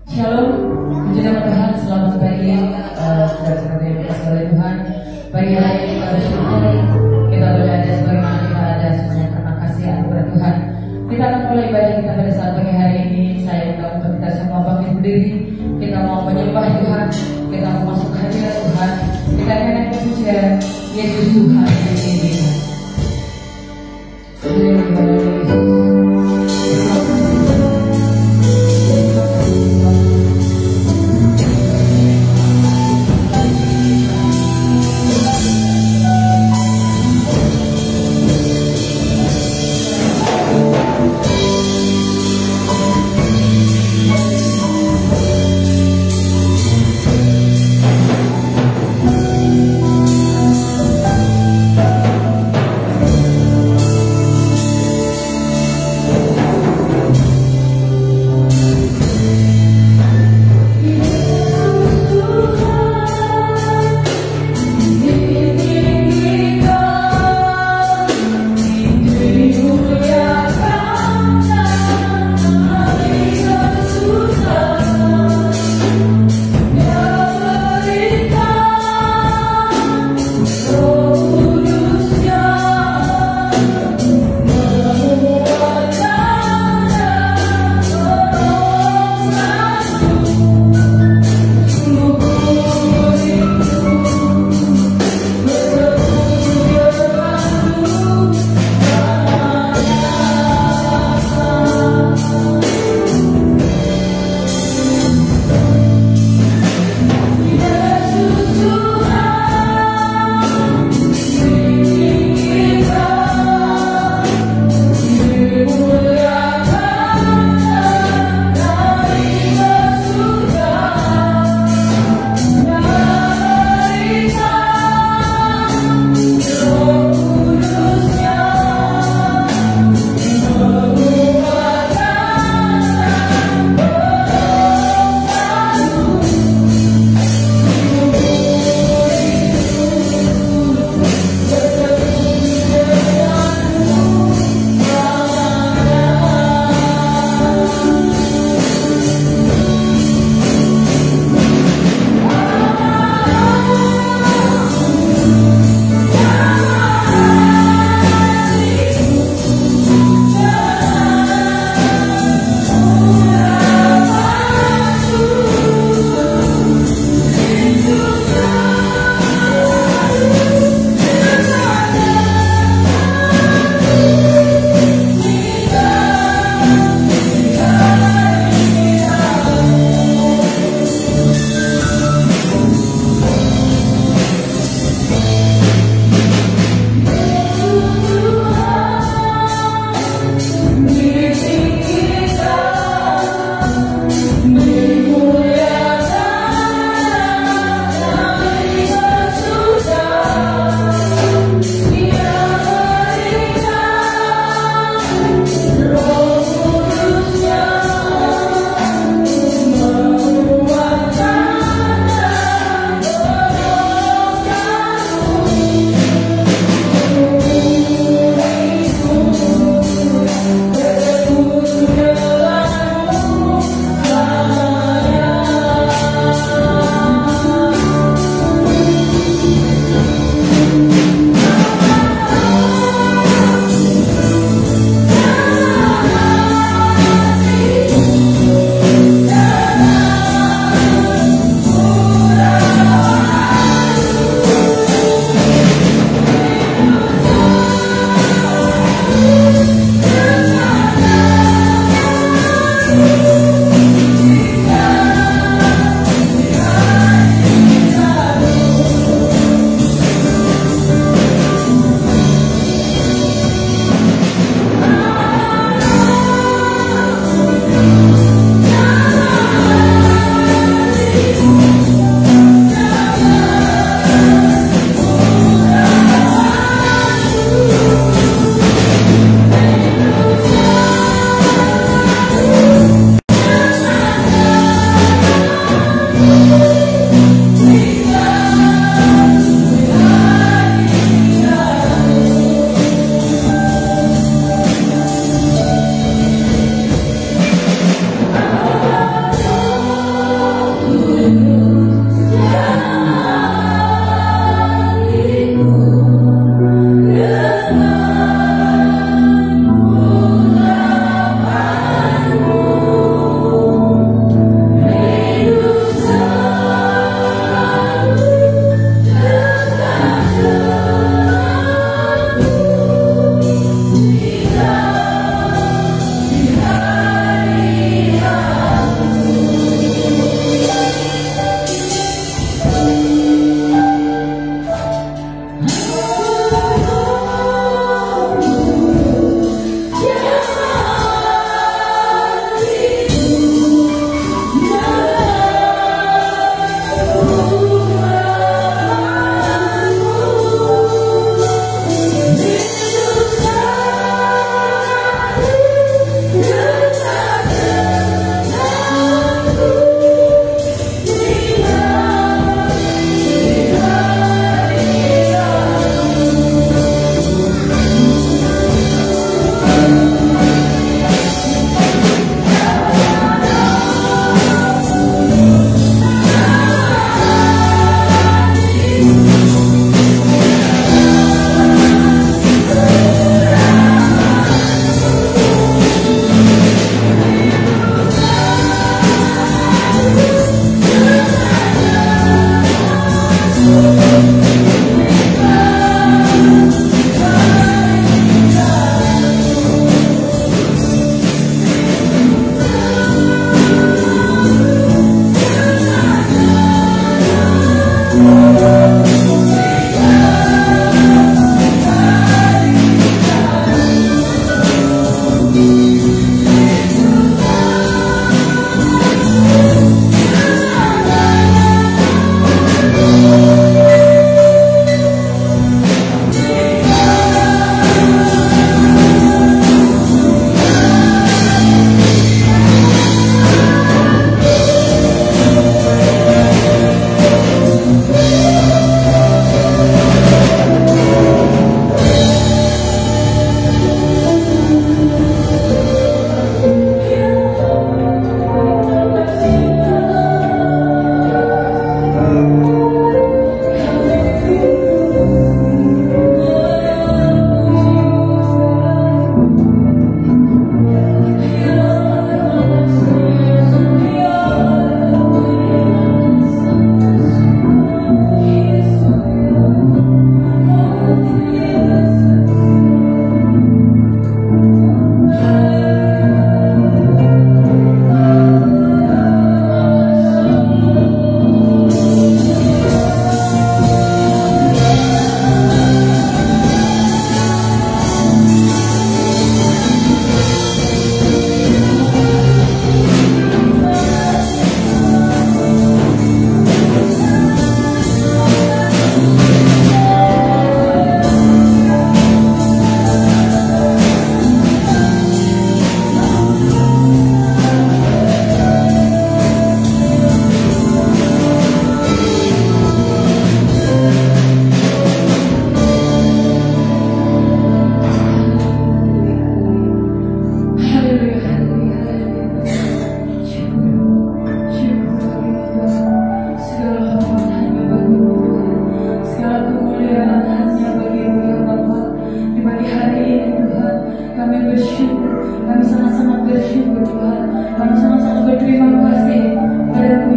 Shalom, puji nama Tuhan, selamat pagi, saudara-saudara yang dikasihi oleh Tuhan. Pagi hari ini kita bersyukur, kita boleh ada sebagaimana kita ada, semuanya terima kasih anugerah Tuhan. Kita akan mulai ibadah kita pada saat pagi hari ini. Saya minta untuk kita semua bangkit berdiri. Kita mau menyembah Tuhan, kita mau masuk hadirat Tuhan. Kita akan naik pujian Yesus Tuhan ini.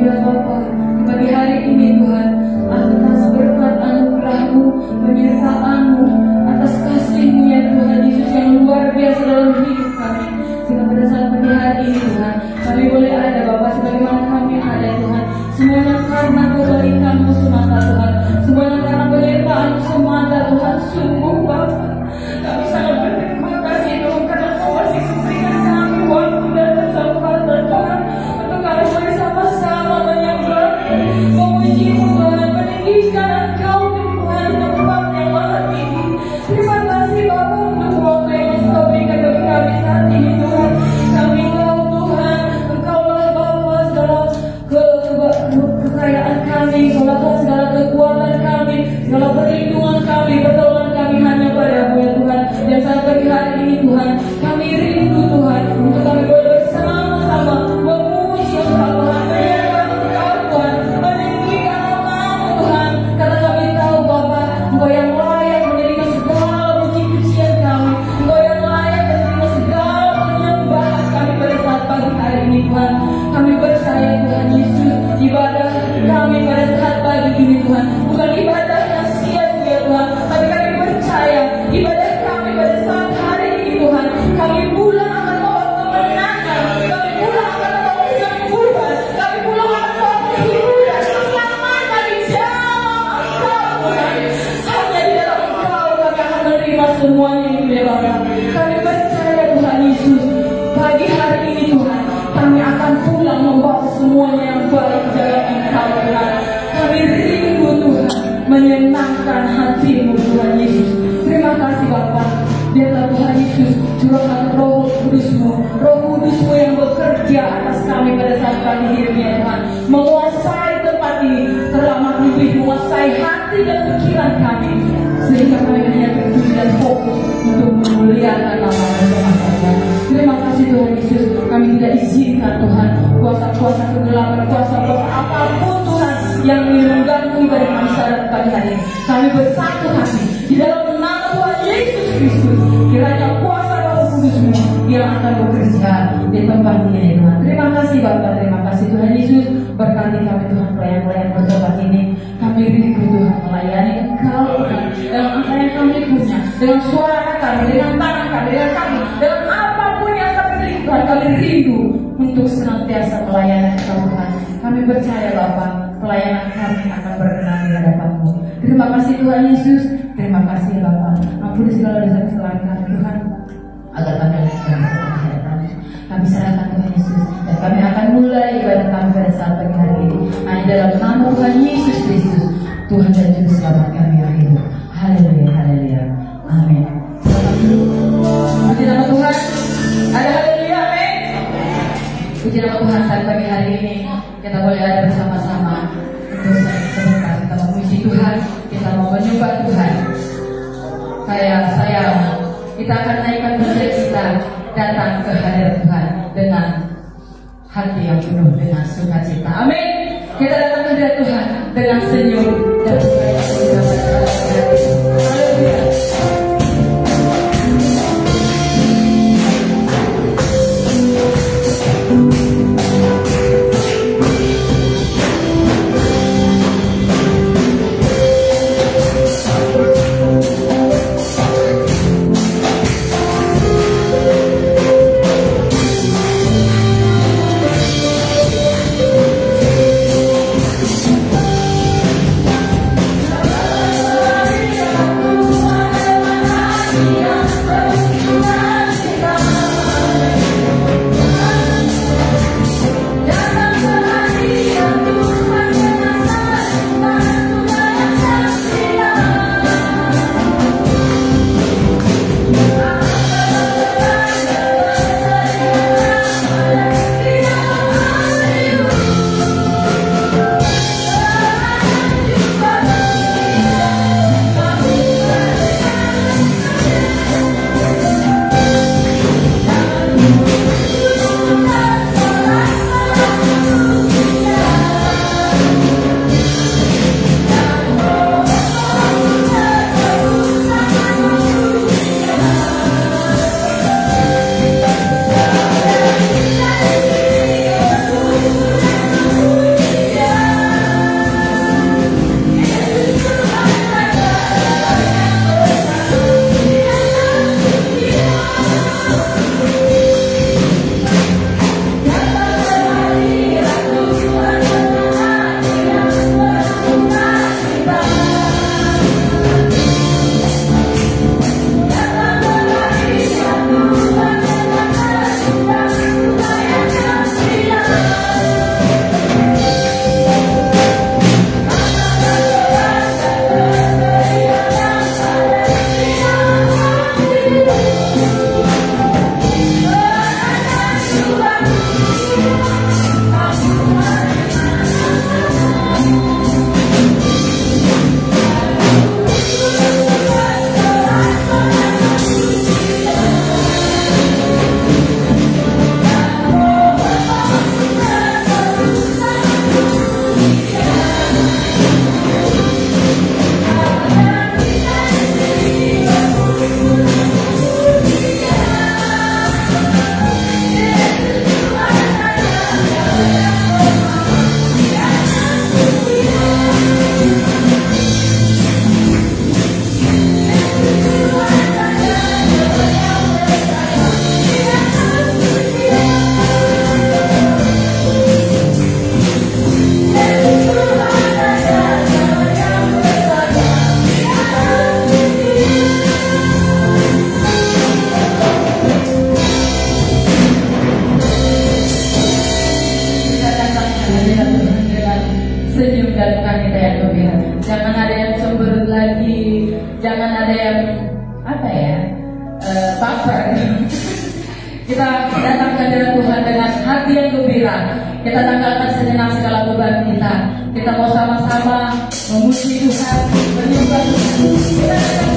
kepada Bapa di pagi hari ini Tuhan, atas berkat anugerah-Mu, penyertaan-Mu, atas kasih-Mu ya Tuhan Yesus yang luar biasa dalam hidup kami. Sehingga pada saat pagi hari ini Tuhan, kami boleh ada Bapa sebagaimana kami ada Tuhan. Semuanya karena kebaikan-Mu semata Tuhan, semuanya karena penyertaan-Mu semata Tuhan. Sungguh Bapa, kami sangat berterima kasih Tuhan karena Kau masih memberikan kami waktu dan kesempatan Tuhan untuk kami bersama-sama menyembah-Mu, memuji-Mu Tuhan, meninggikan Engkau Tuhan tempat yang maha tinggi. Terima kasih Bapa untuk waktu yang masih Kau berikan bagi kami saat ini Tuhan. Kami tahu Tuhan, Engkaulah Bapa segala kekayaan kami, segala kekuatan kami, segala perlindungan kami, pertolongan kami hanya pada-Mu ya Tuhan. Dan saat pagi hari ini Tuhan, kami rindu Tuhan untuk kami boleh bersama-sama memuji Engkau Tuhan, menyembah Engkau Tuhan, meninggikan nama-Mu Tuhan. Karena kami tahu Bapa, Engkau yang layak menerima segala puji-pujian kami, Engkau yang layak menerima segala penyembahan kami pada saat pagi hari ini Tuhan. Kami percaya Tuhan Yesus, ibadah kami pada saat pagi ini Tuhan bukan ibadah yang sia-sia Tuhan, tapi kami percaya ibadah kami pada saat hari ini Tuhan, kami pula akan membawa kemenangan, kami pula akan membawa kesembuhan, kami pula akan membawa kehidupan, keselamatan di dalam Engkau Tuhan. Hanya di dalam Engkau kami akan menerima semuanya itu ya Bapa. Kami percaya Tuhan Yesus, pagi hari ini Tuhan kami akan pulang membawa semuanya yang baik dalam Engkau Tuhan. Kami rindu Tuhan menyenangkan hati-Mu Tuhan Yesus. Terima kasih Bapa. Biarlah Tuhan Yesus curahkan Roh Kudus-Mu, Roh Kudus-Mu yang bekerja atas kami pada saat kami hidup ya Tuhan, menguasai tempat ini, terlama lebih menguasai hati dan pikiran kami, sehingga kami hanya tertuju dan fokus untuk memuliakan nama-Mu Tuhan. Terima kasih Tuhan Yesus. Kami tidak izinkan Tuhan kuasa-kuasa kegelapan, kuasa-kuasa apapun Tuhan yang ingin mengganggu ibadah kami saat pagi hari ini. Kami bersatu hati di dalam nama Tuhan Yesus Kristus. Kiranya kuasa Roh Kudus-Mu yang akan bekerja di tempat ini Tuhan. Terima kasih Bapa, terima kasih Tuhan Yesus. Berkati kami Tuhan, pelayan-pelayan bertobat ini. Kami rindu Tuhan melayani Engkau Tuhan dalam apa yang kami punya, dengan suara kami, dengan tangan kami, dengan kami, dengan apapun yang kami beri Tuhan. Kami rindu untuk senantiasa pelayanan Engkau Tuhan. Kami percaya Bapa, pelayanan kami akan berkenan di hadapan-Mu. Terima kasih Tuhan Yesus. Terima kasih Bapa. Ampuni segala dosa kesalahan kami Tuhan, agar kami kami serahkan Tuhan Yesus, dan kami akan mulai ibadah kami pada saat pagi hari ini hanya dalam nama Tuhan Yesus Kristus, Tuhan dan Juru Selamat kami yang hidup. Haleluya, haleluya, amin. Puji nama Tuhan. Ada haleluya, amin. Puji nama Tuhan. Saat pagi hari ini kita boleh ada bersama-sama untuk sebentar kita memuji Tuhan, kita mau menyembah Tuhan. Saya kita akan naikkan bendera kita datang ke hadirat Tuhan dengan hati yang penuh dengan sukacita. Amin. Kita datang ke hadirat Tuhan dengan senyum dan sukacita. Haleluya. hadirat Tuhan dengan senyum dan kita yang gembira. Jangan ada yang cemberut lagi, jangan ada yang baper. Kita datang ke hadirat Tuhan dengan hati yang gembira. Kita tanggalkan sejenak segala beban kita. Kita mau sama-sama memuji Tuhan, menyembah Tuhan. Kita datang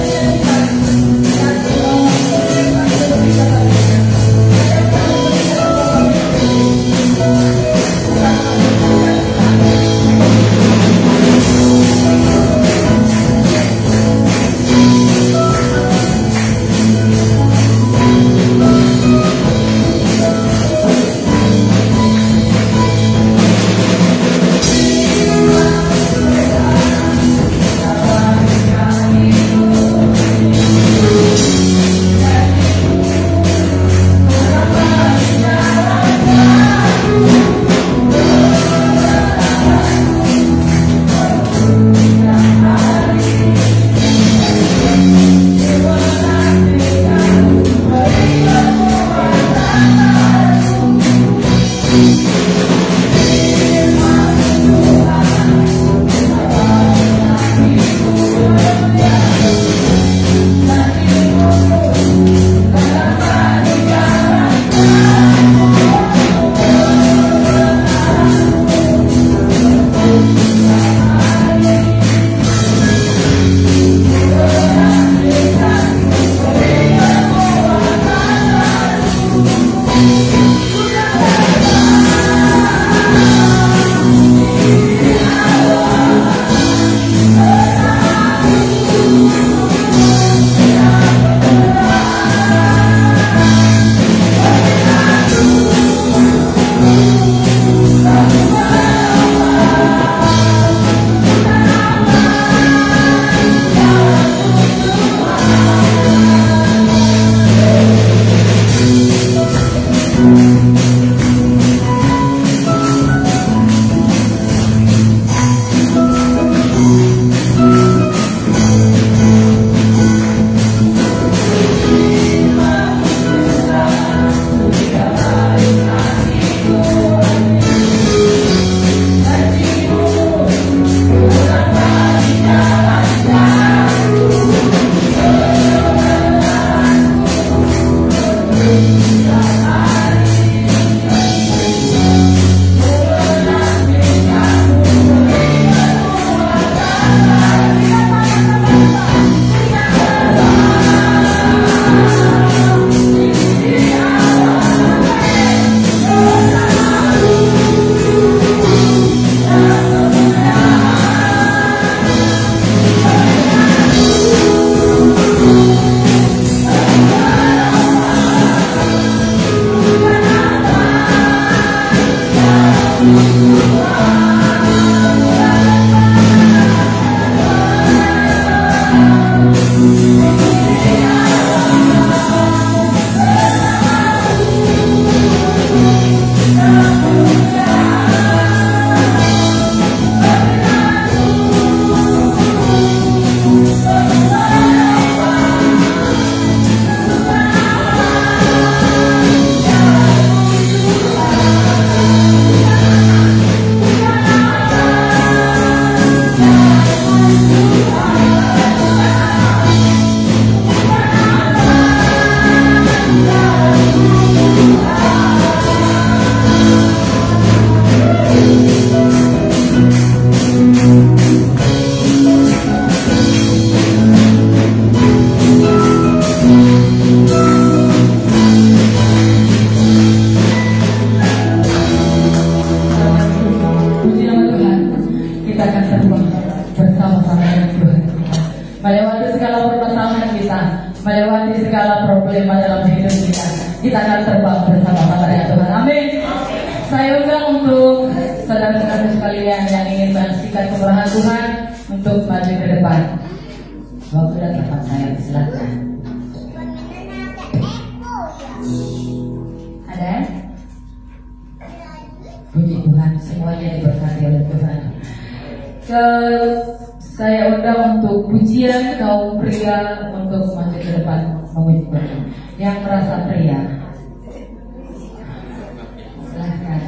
menyanyikan melewati segala problema dalam hidup kita. Kita akan terbang bersama-sama dengan Tuhan. Amin. Saya undang untuk saudara-saudara sekalian yang ingin menyaksikan kemurahan Tuhan untuk maju ke depan. Waktu dan tempat saya silakan. Ada? Puji Tuhan, semuanya diberkati oleh Tuhan. Saya undang untuk pujian kaum pria untuk maju ke depan memuji Tuhan. Yang merasa pria, silahkan.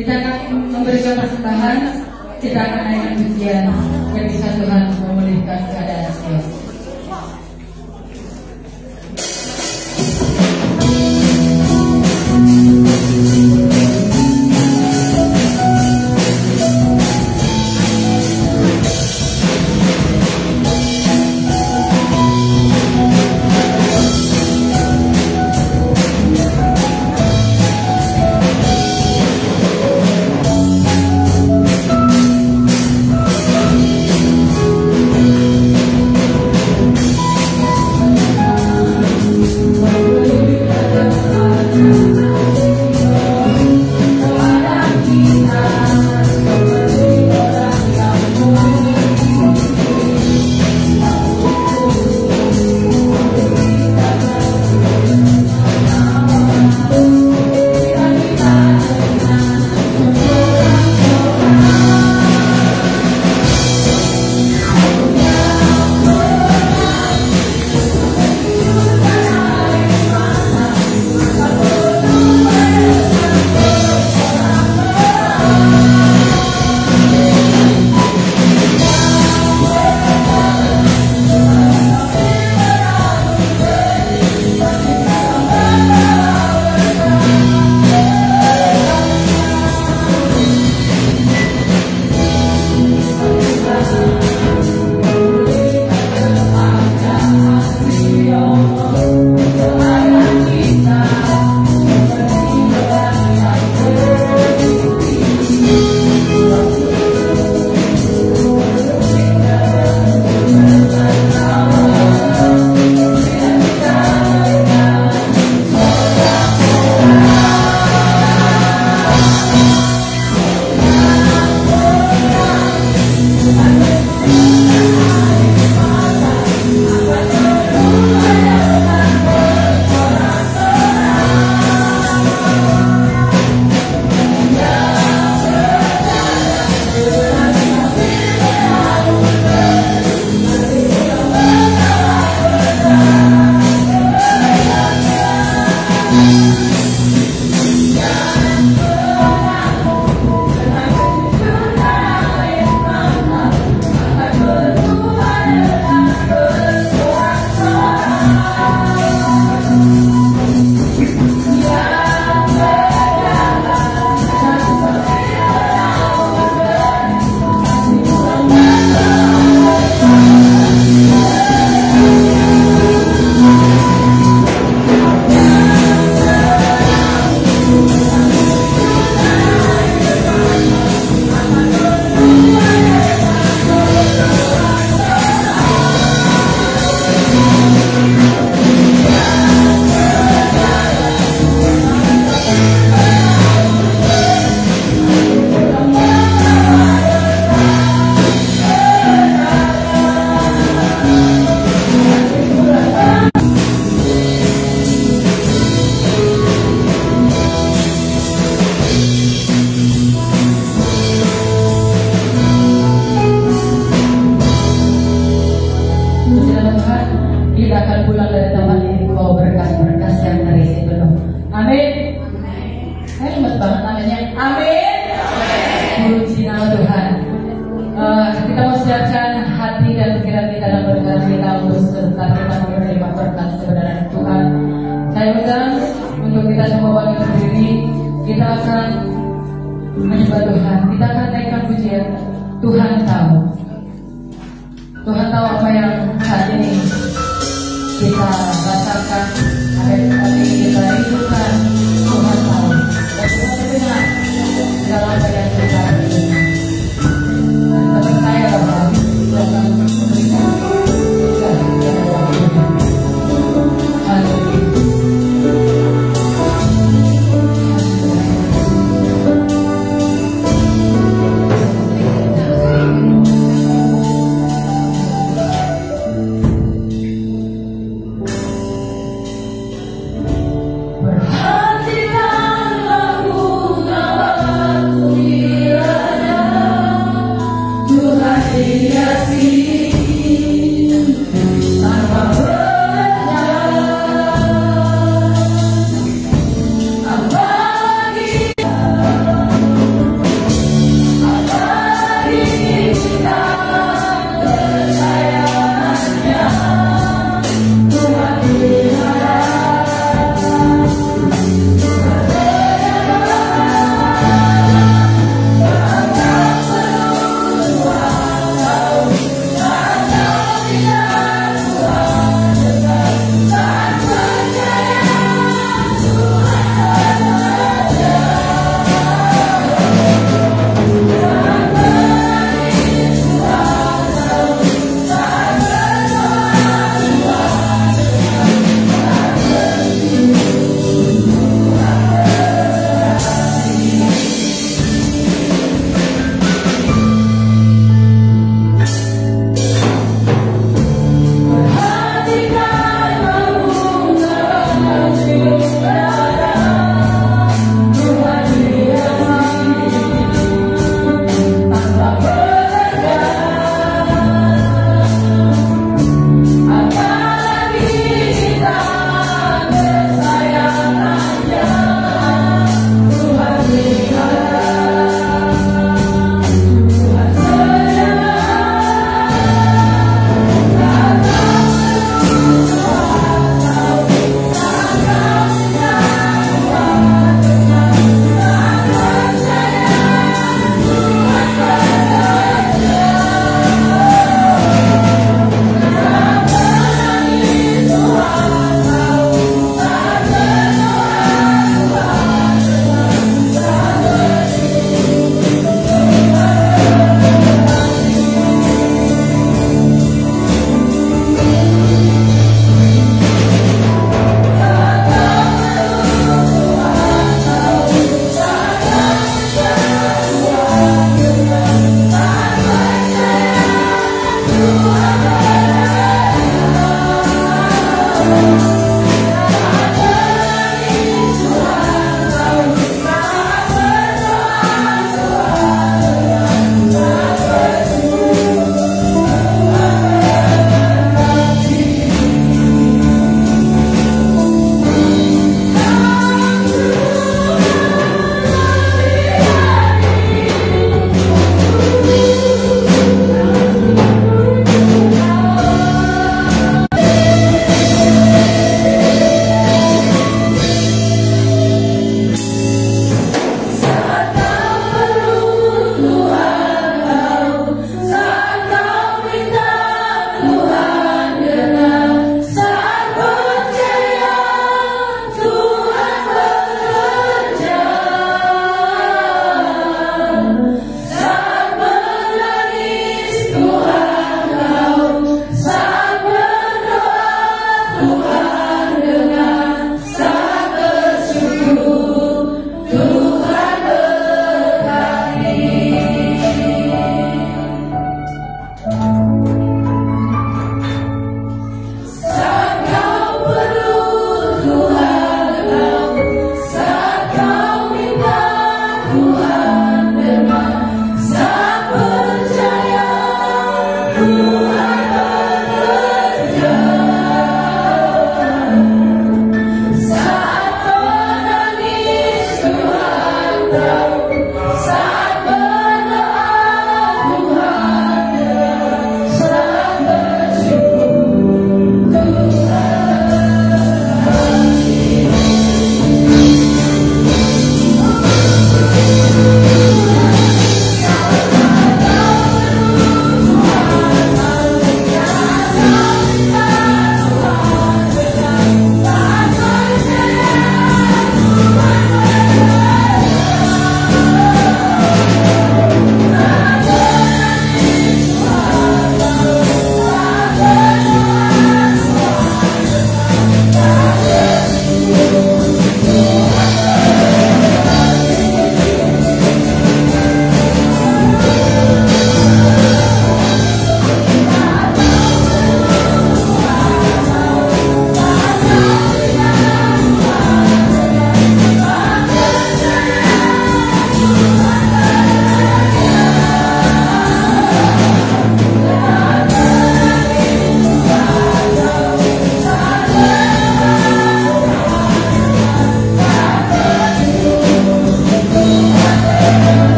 Kita akan memberikan persembahan, kita akan naikkan pujian yang bisa Tuhan memulihkan keadaan setiap.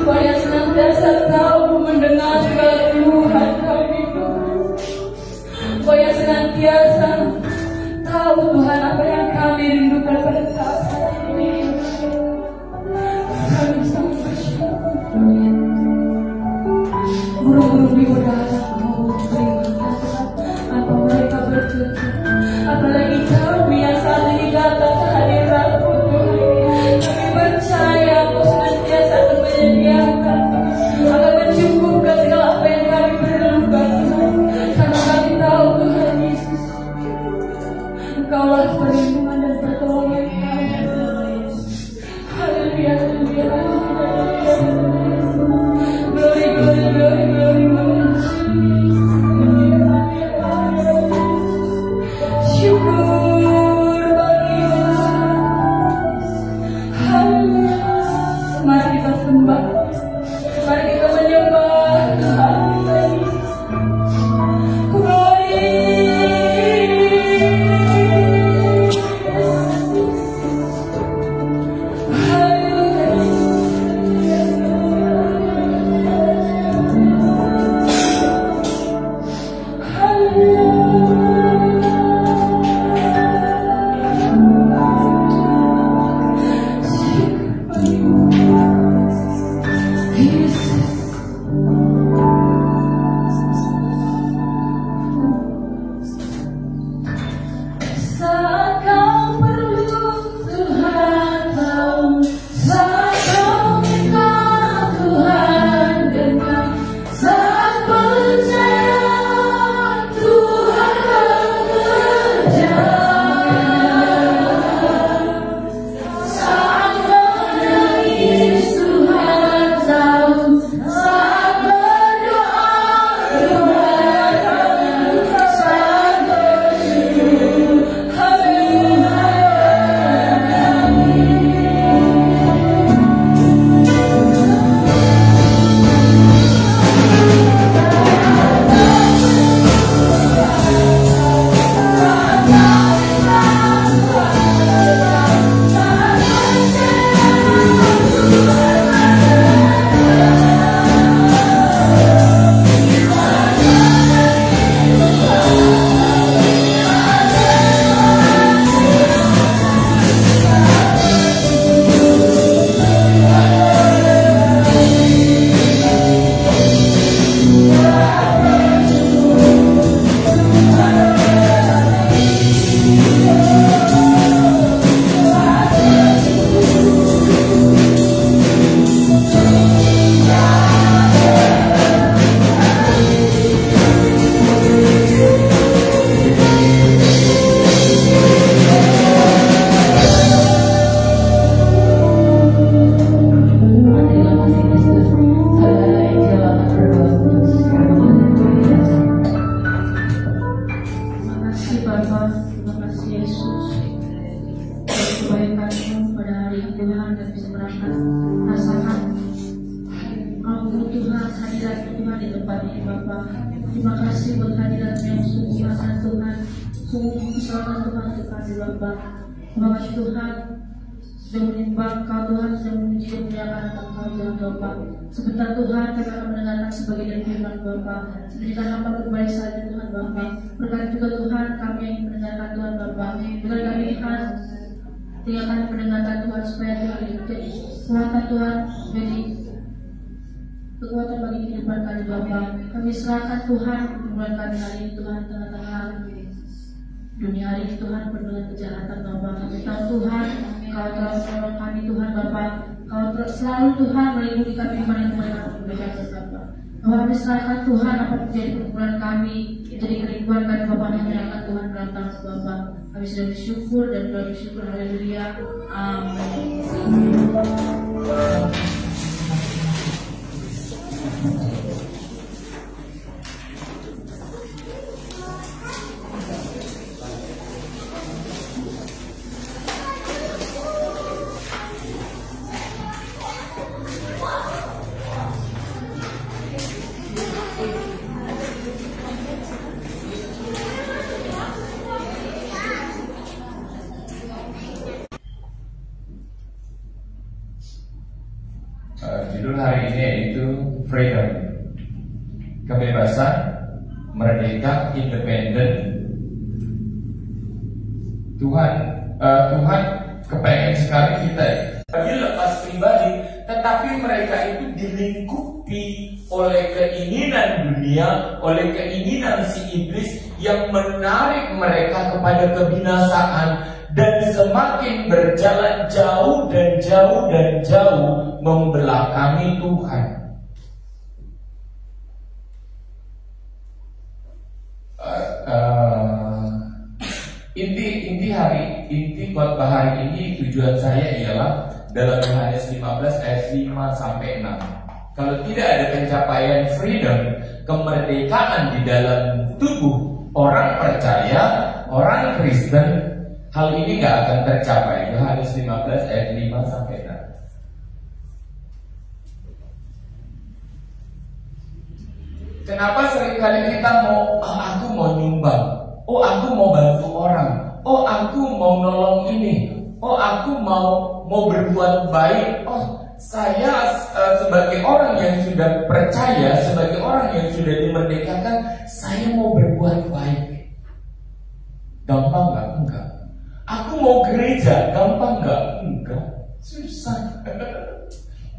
supaya senantiasa tahu mendengar segala keluhan kami Tuhan, supaya senantiasa tahu Tuhan apa yang kami rindukan pada saat ini. Kami sangat bersyukur Tuhan. Guru-guru di udara mau terima kasih apa mereka bekerja, apalagi kami yang saat ini datang ke hadirat-Mu Tuhan. Kami percaya Engkau senantiasa akan menyediakan, akan mencukupkan segala apa yang kami perlukan Tuhan. Karena kami tahu Tuhan Yesus, Engkaulah perlindungan dan pertolongan kami. Haleluya, haleluya, haleluya. Glory, glory, glory, glory, glory. Syukur bagi Tuhan. Haleluya. Mari kita sembah, mari kita menyembah Tuhan. Terima kasih buat hadirat yang sungguh sangat Tuhan, sungguh keselamatan Tuhan terkasih Bapa. Terima kasih Tuhan sudah menimbang Kau Tuhan, sudah memuji dan memuliakan Engkau Tuhan Bapa. Sebentar Tuhan kami akan mendengarkan sebagian dari firman Bapa. Sebentar hamba kembali saja Tuhan Bapa. Berkati juga Tuhan kami yang mendengarkan Tuhan Bapa. Berkati kami Tuhan, tinggal kami mendengarkan Tuhan supaya Tuhan jadi kekuatan Tuhan, jadi kekuatan bagi kehidupan kami Bapa. Kami serahkan Tuhan pergumulan kami hari ini Tuhan, tengah-tengah dunia hari ini Tuhan penuh dengan kejahatan Bapa. Kami tahu Tuhan Kau telah menolong kami Tuhan Bapa. Kau selalu Tuhan melindungi kami di mana-mana kami berada Bapa. Kami serahkan Tuhan apa menjadi pergumulan kami, menjadi kerinduan kami Bapa, menyerahkan Tuhan dalam tangan Bapa. Kami sudah bersyukur dan bersyukur. Haleluya. Amin. Judul hari hari ini, yaitu freedom, kebebasan, merdeka, independen. Tuhan kepengen sekali kita lepas pribadi, tetapi mereka itu dilingkupi oleh keinginan dunia, oleh keinginan si iblis yang menarik mereka kepada kebinasaan, dan semakin berjalan jauh dan jauh dan jauh membelakangi Tuhan. Inti khotbah hari ini, tujuan saya ialah dalam Yohanes 15 ayat 5 sampai 6. Kalau tidak ada pencapaian freedom, kemerdekaan di dalam tubuh orang percaya, orang Kristen, hal ini nggak akan tercapai. Yohanes 15 ayat 5 sampai 6. Kenapa seringkali kita aku mau nyumbang, aku mau bantu orang, aku mau nolong ini, aku mau berbuat baik, saya sebagai orang yang sudah percaya, sebagai orang yang sudah dimerdekakan, saya mau berbuat baik. Gampang nggak? Enggak. Aku mau gereja, gampang nggak? Enggak. Susah.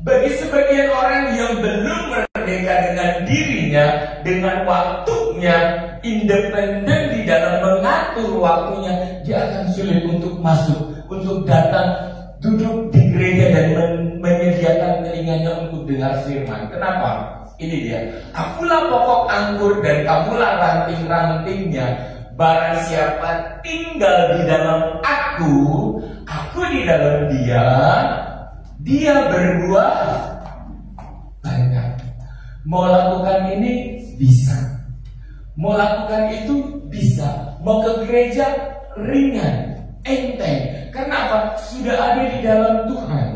Bagi sebagian orang yang belum merdeka dengan dirinya, dengan waktunya, independen di dalam mengatur waktunya, dia akan sulit untuk masuk, untuk datang, duduk di gereja dan menyediakan telinganya untuk dengar firman. Kenapa? Ini dia. Akulah pokok anggur dan kamulah ranting-rantingnya. Barang siapa tinggal di dalam aku di dalam dia berbuah banyak. Mau lakukan ini bisa, mau lakukan itu bisa, mau ke gereja ringan, enteng. Kenapa? Sudah ada di dalam Tuhan.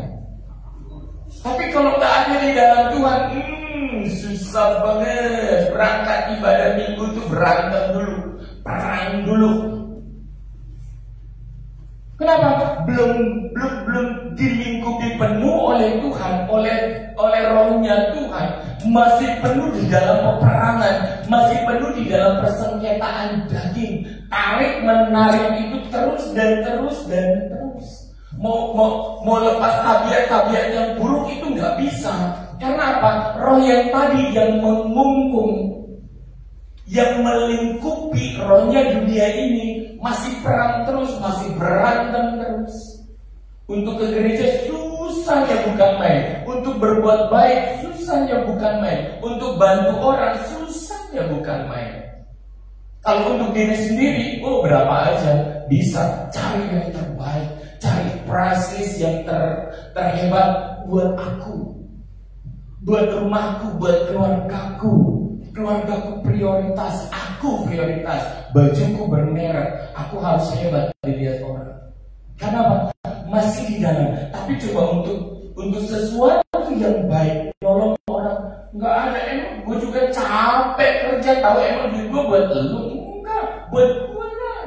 Tapi kalau nggak ada di dalam Tuhan, susah banget. Berangkat ibadah minggu tuh berantem dulu, perang dulu. Kenapa? Belum dilingkupi penuh oleh Tuhan, oleh rohnya Tuhan. Masih penuh di dalam peperangan, masih penuh di dalam persengketaan daging. Tarik menarik itu terus dan terus dan terus. Mau lepas tabiat-tabiat yang buruk itu nggak bisa. Karena apa? Roh yang tadi yang mengungkung, yang melingkupi rohnya dunia ini masih perang terus, masih berantem terus. Untuk ke gereja susahnya bukan main, untuk berbuat baik susahnya bukan main, untuk bantu orang susahnya bukan main. Kalau untuk diri sendiri, berapa aja bisa. Cari yang terbaik, cari prasis yang terhebat buat aku, buat rumahku, buat keluargaku. Keluargaku prioritas, aku prioritas. Bajuku bermerek, aku harus hebat dilihat orang. Kenapa? Masih di dalam. Tapi coba untuk sesuatu yang baik, nolong orang, nggak ada. Emang gue juga capek kerja, tahu emang duit gue buat lu? Enggak, buat gue lah.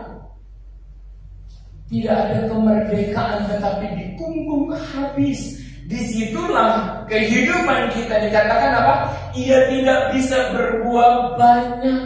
Tidak ada kemerdekaan, tetapi dikungkung habis. Disitulah kehidupan kita dikatakan apa? Ia tidak bisa berbuah banyak.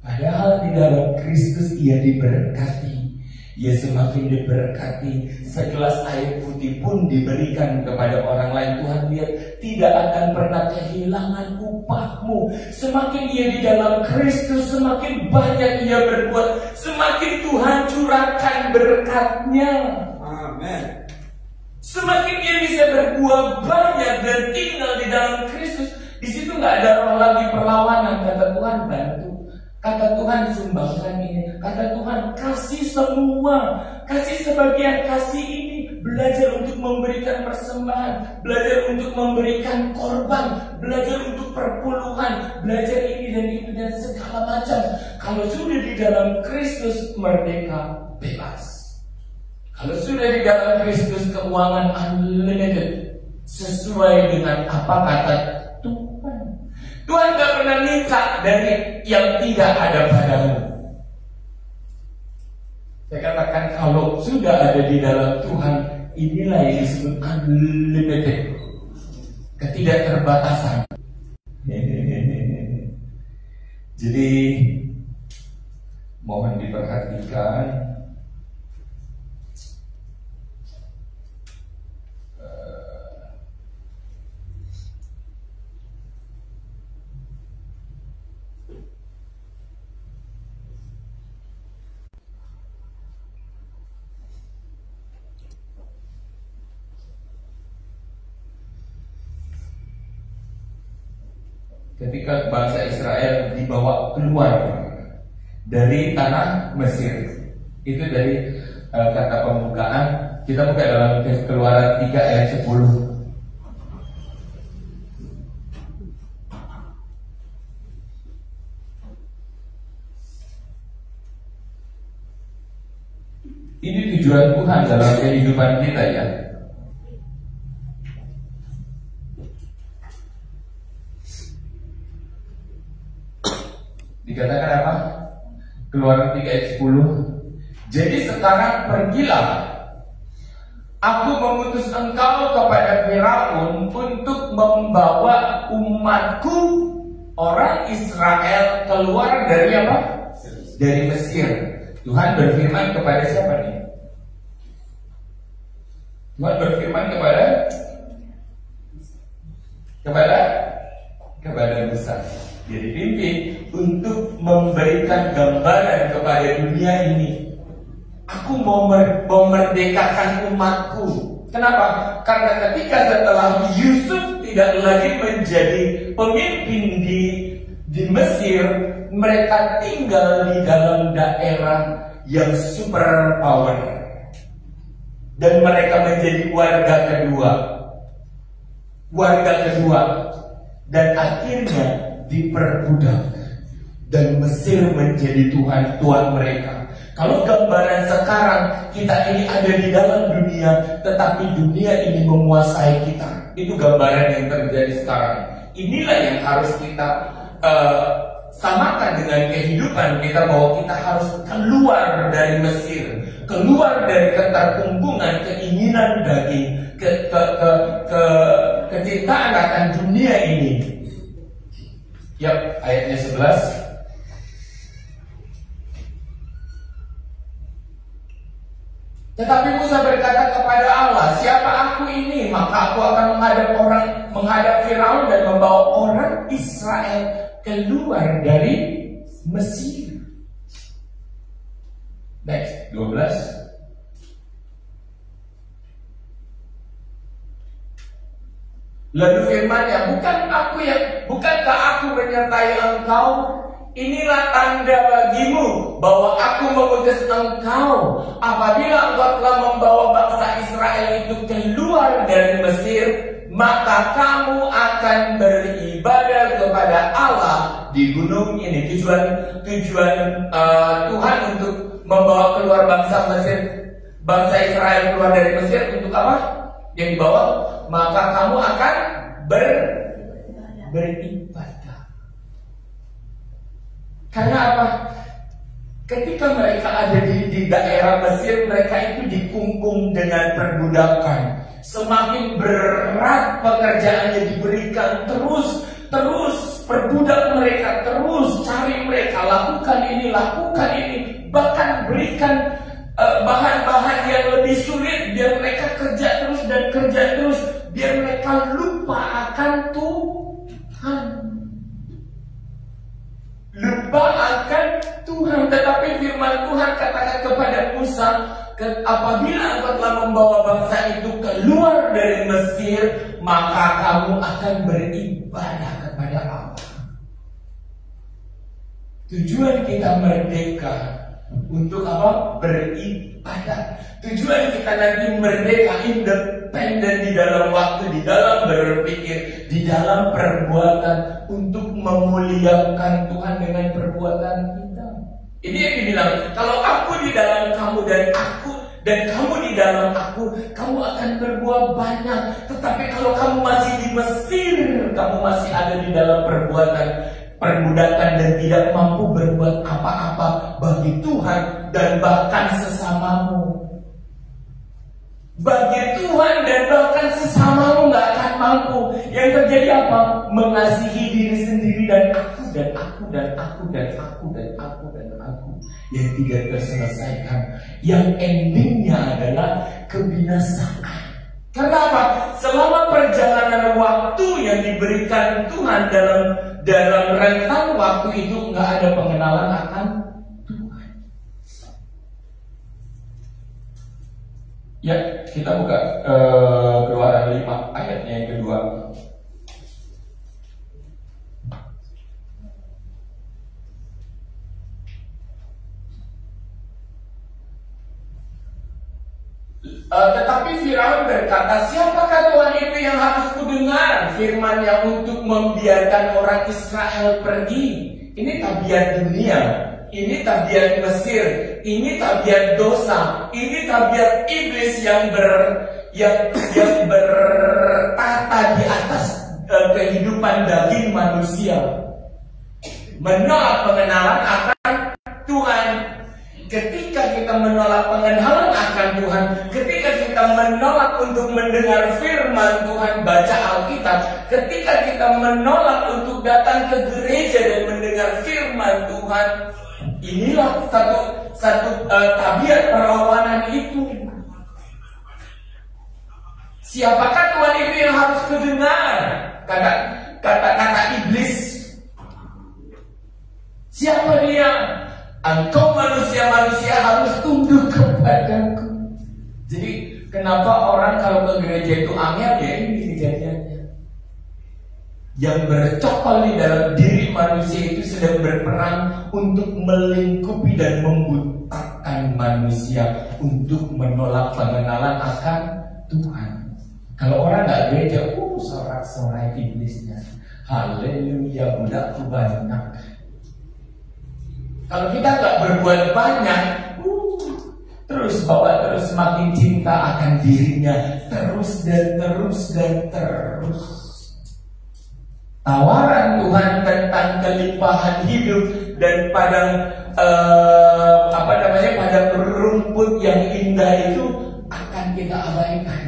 Padahal di dalam Kristus ia diberkati. Ia semakin diberkati. Segelas air putih pun diberikan kepada orang lain. Tuhan lihat, tidak akan pernah kehilangan upahmu. Semakin ia di dalam Kristus, semakin banyak ia berbuat, semakin Tuhan curahkan berkatnya. Amin. Semakin dia bisa berbuah banyak dan tinggal di dalam Kristus, di situ nggak ada roh lagi perlawanan. Kata Tuhan bantu, kata Tuhan sumbangkan ini, kata Tuhan kasih semua, kasih sebagian, kasih ini. Belajar untuk memberikan persembahan, belajar untuk memberikan korban, belajar untuk perpuluhan, belajar ini dan itu dan segala macam. Kalau sudah di dalam Kristus, merdeka, bebas. Kalau sudah di dalam Kristus, keuangan unlimited, sesuai dengan apa kata Tuhan. Tuhan gak pernah minta dari yang tidak ada padamu. Saya katakan kalau sudah ada di dalam Tuhan, inilah yang disebut unlimited. ketidakterbatasan. Jadi mohon diperhatikan. Ketika bangsa Israel dibawa keluar dari tanah Mesir, itu dari kata pembukaan. Kita buka dalam Keluaran 3 ayat 10. Ini tujuan Tuhan dalam kehidupan kita, ya. Dikatakan apa? Keluaran 3 ayat 10. Jadi sekarang pergilah, aku mengutus engkau kepada Firaun untuk membawa umatku orang Israel keluar dari apa? Dari Mesir. Tuhan berfirman kepada siapa nih? Tuhan berfirman kepada Musa. Dia dipimpin untuk memberikan gambaran kepada dunia ini. Aku mau memerdekakan umatku. Kenapa? Karena ketika setelah Yusuf tidak lagi menjadi pemimpin di Mesir, mereka tinggal di dalam daerah yang super power, dan mereka menjadi warga kedua, dan akhirnya diperbudak, dan Mesir menjadi tuan mereka. Kalau gambaran sekarang, kita ini ada di dalam dunia, tetapi dunia ini menguasai kita. Itu gambaran yang terjadi sekarang. Inilah yang harus kita samakan dengan kehidupan kita, bahwa kita harus keluar dari Mesir, keluar dari keterkungkungan keinginan daging, kecintaan akan dunia ini. Yap, ayatnya 11. Tetapi Musa berkata kepada Allah, siapa aku ini? Maka aku akan menghadap Firaun dan membawa orang Israel keluar dari Mesir. Next, 12. Lalu firman-Nya, bukankah aku menyertai engkau? Inilah tanda bagimu bahwa aku mengutus engkau. Apabila engkau telah membawa bangsa Israel itu keluar dari Mesir, maka kamu akan beribadah kepada Allah di gunung ini. Tujuan Tuhan untuk membawa keluar bangsa Israel keluar dari Mesir untuk apa? Yang dibawa, maka kamu akan beribadah. Karena apa? Ketika mereka ada di daerah Mesir, mereka itu dikungkung dengan perbudakan. Semakin berat pekerjaannya diberikan, terus perbudak mereka, terus cari mereka, lakukan ini, bahkan berikan bahan-bahan yang lebih sulit biar mereka kerja terus, biar mereka lupa akan Tuhan. Tetapi firman Tuhan katakan kepada Musa, apabila engkau telah membawa bangsa itu keluar dari Mesir, maka kamu akan beribadah kepada Allah. Tujuan kita merdeka untuk apa? Beribadah. Tujuan kita nanti merdeka, independen di dalam waktu, di dalam berpikir, di dalam perbuatan, untuk memuliakan Tuhan dengan perbuatan kita. Ini yang dibilang, kalau aku di dalam kamu dan kamu di dalam aku, kamu akan berbuat banyak. Tetapi kalau kamu masih di Mesir, kamu masih ada di dalam perbudakan dan tidak mampu berbuat apa-apa bagi Tuhan dan bahkan sesamamu. Bagi Tuhan dan bahkan sesamamu gak akan mampu. Yang terjadi apa? Mengasihi diri sendiri dan aku dan aku dan aku dan aku dan aku dan aku yang tidak terselesaikan. Yang endingnya adalah kebinasaan. Karena apa? Selama perjalanan waktu yang diberikan Tuhan dalam rentang waktu itu nggak ada pengenalan akan Tuhan. Ya, kita buka Keluaran 5 ayatnya yang kedua. Tetapi Firaun berkata, siapakah Tuhan itu yang harus kudengar firman-Nya untuk membiarkan orang Israel pergi? Ini tabiat dunia, ini tabiat Mesir, ini tabiat dosa, ini tabiat iblis yang bertata di atas kehidupan daging manusia, menolak pengenalan akan Tuhan. Ketika kita menolak pengenalan akan Tuhan, ketika kita menolak untuk mendengar firman Tuhan, baca Alkitab, ketika kita menolak untuk datang ke gereja dan mendengar firman Tuhan, inilah satu tabiat perlawanan itu. Siapakah Tuhan itu yang harus kudengar? Kata iblis. Siapa dia? Engkau manusia-manusia harus tunduk kepadaku. Jadi kenapa orang kalau ke gereja itu angel? Ya ini kejadiannya. Yang bercokol di dalam diri manusia itu sedang berperang untuk melingkupi dan membutakan manusia untuk menolak pengenalan akan Tuhan. Kalau orang nggak gereja, sorak-sorai iblisnya. Haleluya, budakku banyak. Kalau kita nggak berbuat banyak, terus makin cinta akan dirinya, terus dan terus dan terus. Tawaran Tuhan tentang kelimpahan hidup dan padang padang rumput yang indah itu akan kita abaikan.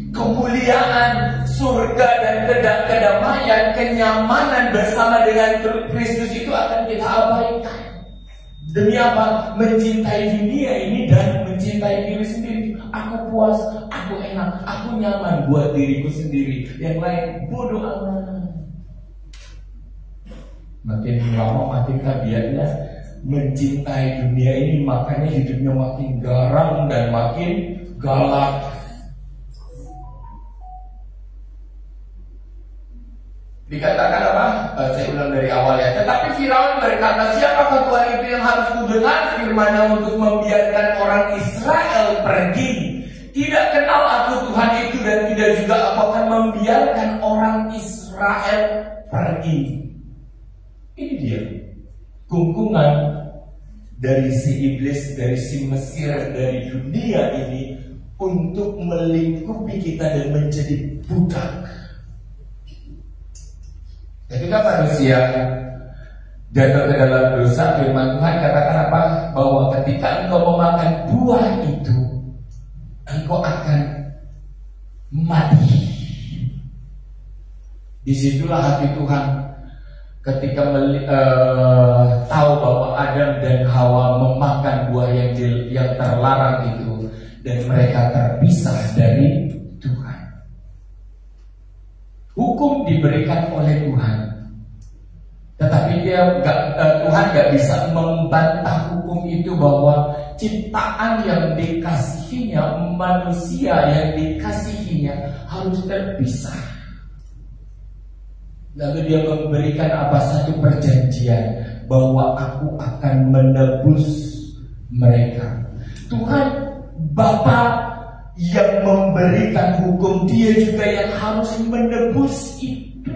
Kemuliaan surga dan kedamaian, kenyamanan bersama dengan Kristus itu akan kita abaikan. Demi apa? Mencintai dunia ini dan mencintai diri sendiri. Aku puas, aku enak, aku nyaman buat diriku sendiri. Yang lain bodoh amat. Makin lama makin tabiatnya mencintai dunia ini, makanya hidupnya makin garang dan makin galak. Dikatakan apa? Saya ulang dari awal ya. Tetapi Firaun berkata, siapakah Tuhan itu yang harus kudengar firman-Nya untuk membiarkan orang Israel pergi? Tidak kenal aku Tuhan itu dan tidak juga aku akan membiarkan orang Israel pergi. Ini dia kungkungan dari si iblis, dari si Mesir, dari dunia ini untuk melingkupi kita dan menjadi budak. Ketika manusia jatuh ke dalam dosa, firman Tuhan katakan apa? Bahwa ketika engkau memakan buah itu, engkau akan mati. Disitulah hati Tuhan ketika tahu bahwa Adam dan Hawa memakan buah yang terlarang itu, dan mereka terpisah dari Tuhan. Hukum diberikan oleh Tuhan, tetapi Tuhan nggak bisa membantah hukum itu, bahwa ciptaan yang dikasihinya, manusia yang dikasihinya harus terpisah. Lalu dia memberikan satu perjanjian bahwa aku akan menebus mereka. Tuhan Bapa yang memberikan hukum, dia juga yang harus menebus itu.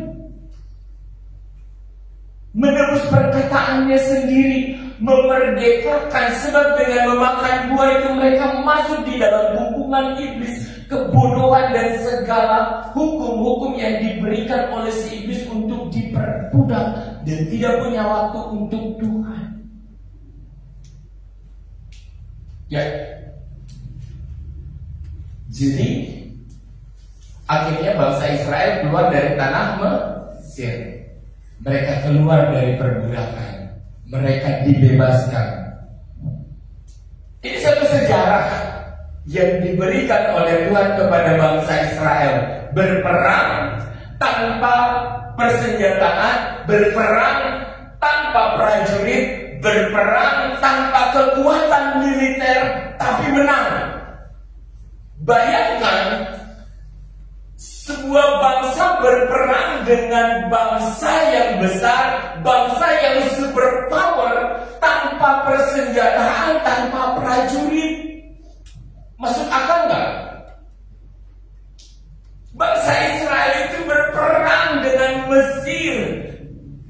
Menebus perkataannya sendiri, memerdekakan. Sebab dengan memakan buah itu mereka masuk di dalam hubungan iblis, kebodohan dan segala hukum-hukum yang diberikan oleh si iblis untuk diperbudak dan tidak punya waktu untuk Tuhan. Ya. Jadi Akhirnya bangsa Israel keluar dari tanah Mesir. Mereka keluar dari perbudakan. Mereka dibebaskan. Ini satu sejarah yang diberikan oleh Tuhan kepada bangsa Israel. Berperang tanpa persenjataan, berperang tanpa prajurit, berperang tanpa kekuatan militer, tapi menang. Bayangkan sebuah bangsa berperang dengan bangsa yang besar, bangsa yang superpower, tanpa persenjataan, tanpa prajurit. Masuk akal nggak? Bangsa Israel itu berperang dengan Mesir,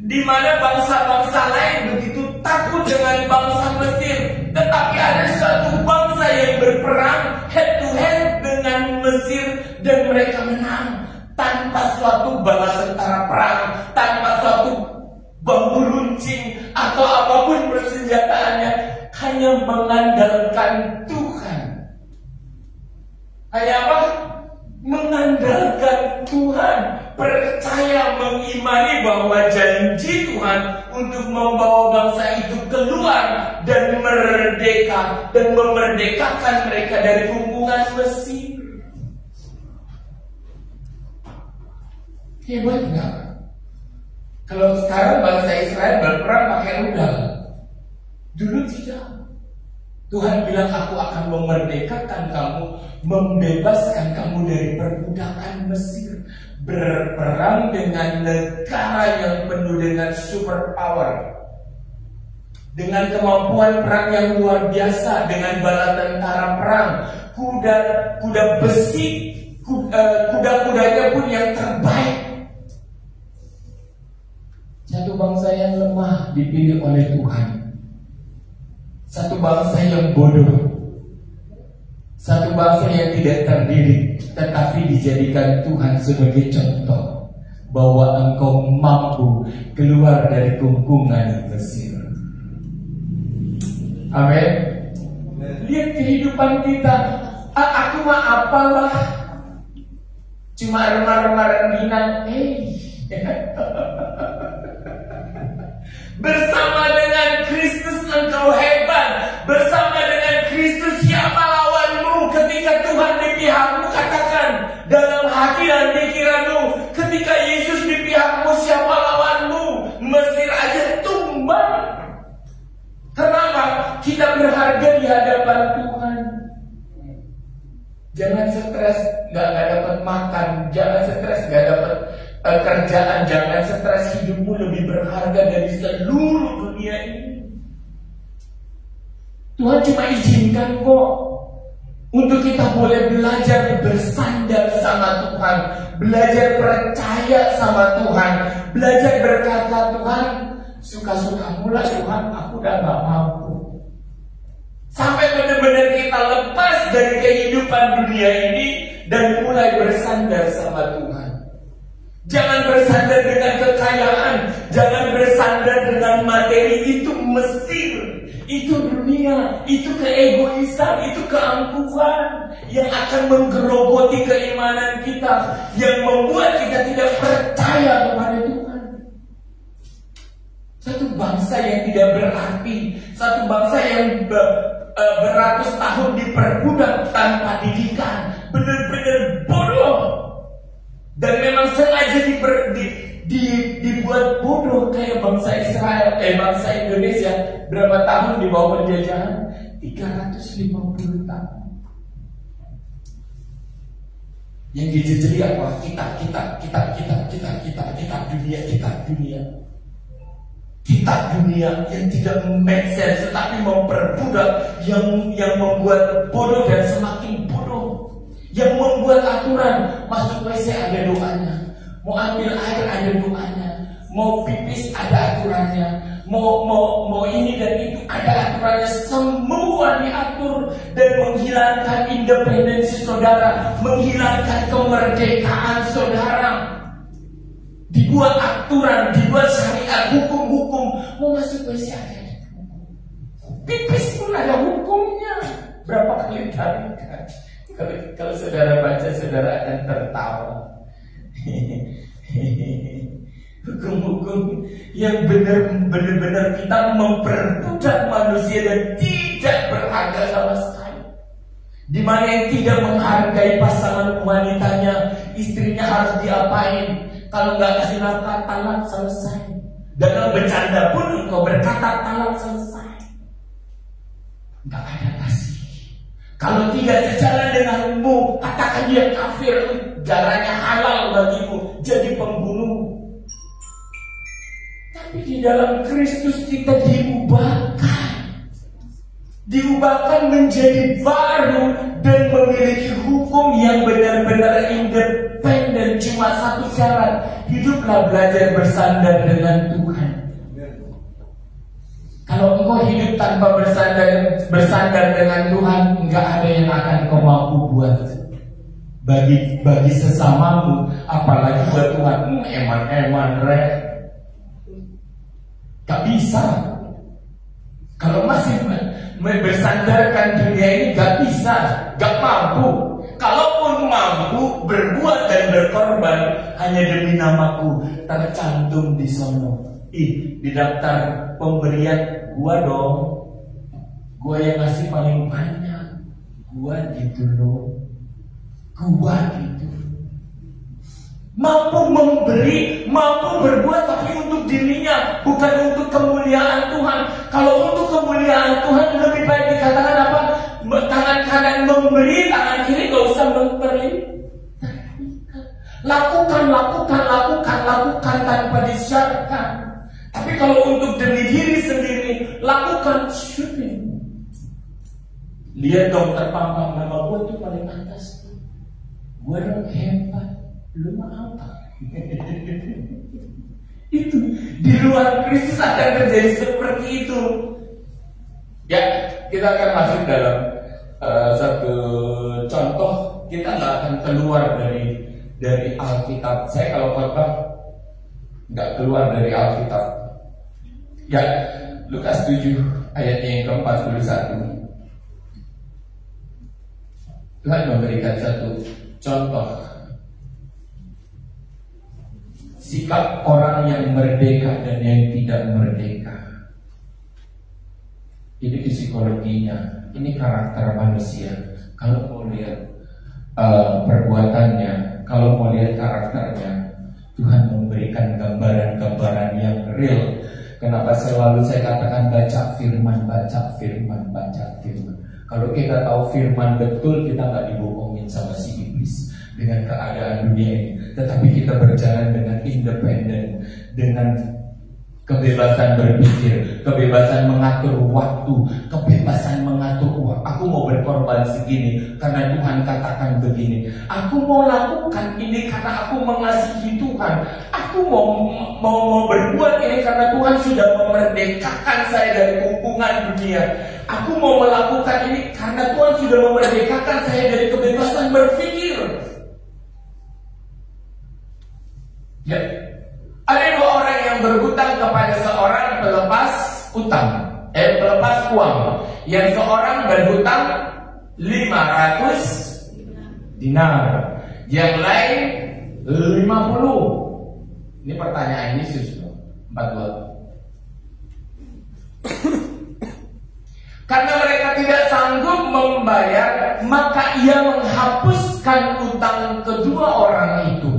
di mana bangsa-bangsa lain begitu takut dengan bangsa Mesir. Tetapi ada suatu bangsa yang berperang head to head dengan Mesir dan mereka menang tanpa suatu bala tentara perang, tanpa suatu bambu runcing atau apapun persenjataannya, hanya mengandalkan Tuhan. Hanya apa? Mengandalkan Tuhan, percaya, mengimani bahwa janji Tuhan untuk membawa bangsa itu keluar dan merdeka dan memerdekakan mereka dari hubungan Mesir. Hebat nggak? Kalau sekarang bangsa Israel berperang pakai rudal, dulu tidak. Tuhan bilang, aku akan memerdekakan kamu, membebaskan kamu dari perbudakan Mesir. Berperang dengan negara yang penuh dengan superpower, dengan kemampuan perang yang luar biasa, dengan bala tentara perang, kuda besi, kuda-kudanya pun yang terbaik. Satu bangsa yang lemah dipilih oleh Tuhan. Satu bangsa yang bodoh, satu bangsa yang tidak terdidik, tetapi dijadikan Tuhan sebagai contoh bahwa engkau mampu keluar dari kungkungan Mesir. Amin. Lihat kehidupan kita. Aku mah apalah, cuma remah-remah rengginang. Bersama dengan Kristus engkau hebat. Bersama dengan Kristus siapa lawanmu? Ketika Tuhan di pihakmu, katakan dalam hati dan pikiranmu, ketika Yesus di pihakmu, siapa lawanmu? Mesir aja tumbang. Kenapa? Kita berharga di hadapan Tuhan. Jangan stres nggak dapat makan, jangan stres nggak dapat kerjaan, jangan stres, hidupmu lebih berharga dari seluruh dunia ini. Tuhan cuma izinkan kok untuk kita boleh belajar bersandar sama Tuhan, belajar percaya sama Tuhan, belajar berkata, Tuhan, suka-sukamu lah Tuhan, aku udah gak mampu. Sampai benar-benar kita lepas dari kehidupan dunia ini dan mulai bersandar sama Tuhan. Jangan bersandar dengan kekayaan, jangan bersandar dengan materi. Itu Mesir, itu dunia, itu keegoisan, itu keangkuhan yang akan menggerogoti keimanan kita, yang membuat kita tidak percaya kepada Tuhan. Satu bangsa yang tidak berarti, satu bangsa yang beratus tahun diperbudak tanpa didikan, benar-benar bodoh. Dan memang sengaja dibuat bodoh kayak bangsa Israel, bangsa Indonesia. Berapa tahun di bawah penjajahan? 350 tahun. Yang dijejeli apa? Kita, dunia. Kita dunia yang tidak make sense, tetapi memperbudak, yang membuat bodoh dan semakin bodoh. Yang membuat aturan, masuk WC ada doanya, mau ambil air ada doanya, mau pipis ada aturannya, mau ini dan itu ada aturannya. Semua diatur dan menghilangkan independensi saudara, menghilangkan kemerdekaan saudara. Dibuat aturan, dibuat syariat, hukum-hukum. Mau masuk WC ada, pipis pun ada hukumnya. Berapa kali tarikan? Kalau saudara baca, saudara akan tertawa. Hukum-hukum yang benar-benar kita memperbudak manusia dan tidak berharga sama sekali. Di mana yang tidak menghargai pasangan wanitanya, istrinya harus diapain? Kalau nggak kasih nafkah, talak, selesai. Dalam bercanda pun engkau berkata talak, selesai. Nggak ada kasih. Kalau tidak sejalan denganmu, katakan dia kafir, darahnya halal bagimu, jadi pembunuh. Tapi di dalam Kristus kita diubahkan menjadi baru dan memiliki hukum yang benar-benar independen. Cuma satu syarat, hiduplah belajar bersandar dengan Tuhan. Kalau engkau hidup tanpa bersandar dengan Tuhan, enggak ada yang akan kau mampu buat bagi sesamamu, apalagi buat Tuhan. Eman gak bisa. Kalau masih bersandarkan dunia ini, gak bisa, gak mampu. Kalaupun mampu berbuat dan berkorban hanya demi namaku, tercantum di sono. Di daftar pemberian gua dong, gua yang ngasih paling banyak, gua gitu loh, gua gitu. Mampu memberi, mampu berbuat, tapi untuk dirinya, bukan untuk kemuliaan Tuhan. Kalau untuk kemuliaan Tuhan, lebih baik dikatakan apa? Tangan kanan memberi, tangan kiri gak usah memberi. Lakukan tanpa disyaratkan. Tapi kalau untuk demi diri sendiri, lakukan syuting. Lihat dong, terpampang nama gue tuh paling atas tuh. Gue dong hebat. Lu mah apa? Itu di luar Kristus akan terjadi seperti itu. Ya, kita akan masuk dalam satu contoh. Kita nggak akan keluar dari Alkitab. Saya kalau khotbah nggak keluar dari Alkitab. Ya, Lukas 7 ayatnya yang ke-41. Tuhan memberikan satu contoh sikap orang yang merdeka dan yang tidak merdeka. Ini psikologinya, ini karakter manusia. Kalau mau lihat perbuatannya, kalau mau lihat karakternya, Tuhan memberikan gambaran-gambaran yang real. Kenapa selalu saya katakan baca firman. Kalau kita tahu firman betul, kita nggak dibohongin sama si iblis dengan keadaan dunia ini. Tetapi kita berjalan dengan independen, dengan kebebasan berpikir, kebebasan mengatur waktu, kebebasan mengatur uang. Aku mau berkorban segini karena Tuhan katakan begini. Aku mau lakukan ini karena aku mengasihi Tuhan. Aku mau berbuat ini karena Tuhan sudah memerdekakan saya dari kumpungan dunia. Aku mau melakukan ini karena Tuhan sudah memerdekakan saya dari kebebasan berpikir. Ya. Ada dua orang yang berhutang kepada seorang pelepas uang. Yang seorang berhutang 500 dinar, yang lain 50. Ini pertanyaan Yesus 42. Karena mereka tidak sanggup membayar, maka ia menghapuskan utang kedua orang itu.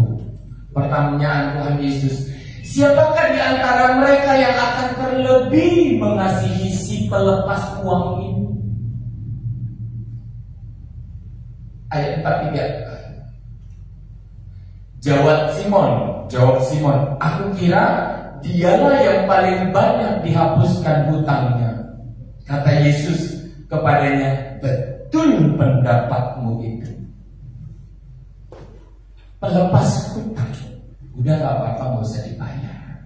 Pertanyaan Tuhan Yesus, siapakah di antara mereka yang akan terlebih mengasihi si pelepas uang ini? Ayat 43. Jawab Simon, aku kira dialah yang paling banyak dihapuskan hutangnya. Kata Yesus kepadanya, betul pendapatmu itu. Pelepas hutang, udah gak apa-apa, gak usah dibayar.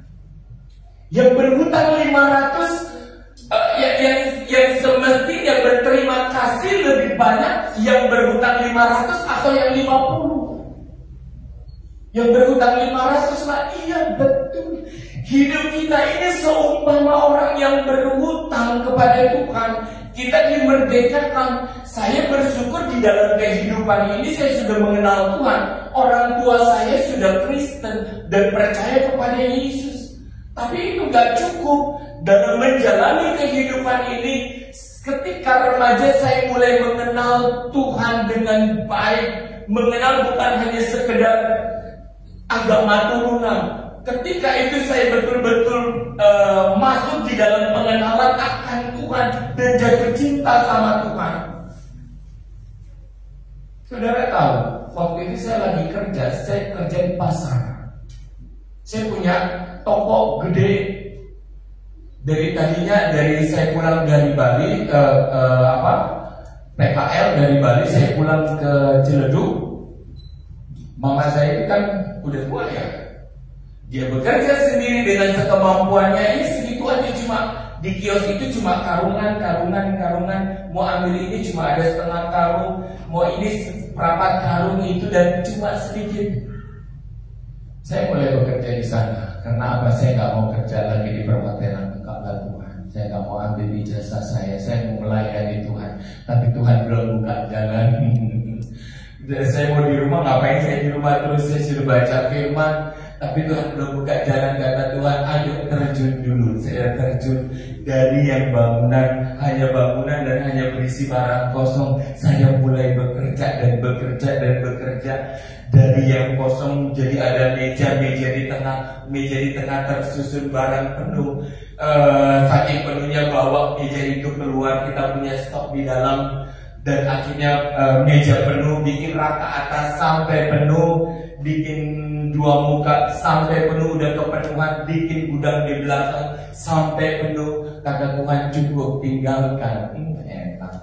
Yang berhutang 500, yang semestinya berterima kasih lebih banyak yang berhutang 500 atau yang 50. Yang berhutang 500 lah, iya betul. Hidup kita ini seumpama orang yang berhutang kepada Tuhan. Kita dimerdekakan. Saya bersyukur di dalam kehidupan ini saya sudah mengenal Tuhan. Orang tua saya sudah Kristen dan percaya kepada Yesus. Tapi itu gak cukup. Dalam menjalani kehidupan ini, ketika remaja saya mulai mengenal Tuhan dengan baik. Mengenal bukan hanya sekedar agama turunan. Ketika itu saya betul-betul masuk di dalam pengenalan akan Tuhan dan jatuh cinta sama Tuhan. Saudara tahu, waktu itu saya lagi kerja di pasar. Saya punya toko gede. Dari saya pulang dari Bali PKL dari Bali, saya pulang ke Ciledug. Mama saya itu kan udah tua ya. Dia bekerja sendiri dengan sekemampuannya. Ini segitu aja, cuma di kios itu cuma karungan. Mau ambil ini cuma ada setengah karung, mau ini seperempat karung itu dan cuma sedikit. Saya mulai bekerja di sana. Karena apa? Saya nggak mau kerja lagi di perhotelan Kakak Tuhan. Saya nggak mau ambil ijazah saya mau melayani Tuhan. Tapi Tuhan belum buka jalan. Saya mau di rumah, ngapain saya di rumah terus? Saya sudah baca firman, tapi Tuhan belum buka jalan. Kata Tuhan, ayo terjun dulu. Saya terjun dari yang bangunan, hanya bangunan dan hanya berisi barang kosong. Saya mulai bekerja dan bekerja. Dari yang kosong jadi ada meja di tengah tersusun barang penuh. Saking penuhnya bawa meja itu keluar, kita punya stok di dalam. Dan akhirnya meja penuh, bikin rak ke atas sampai penuh, bikin dua muka sampai penuh, udah kepenuhan, bikin gudang di belakang sampai penuh. Kata Tuhan, cukup, tinggalkan. Enak.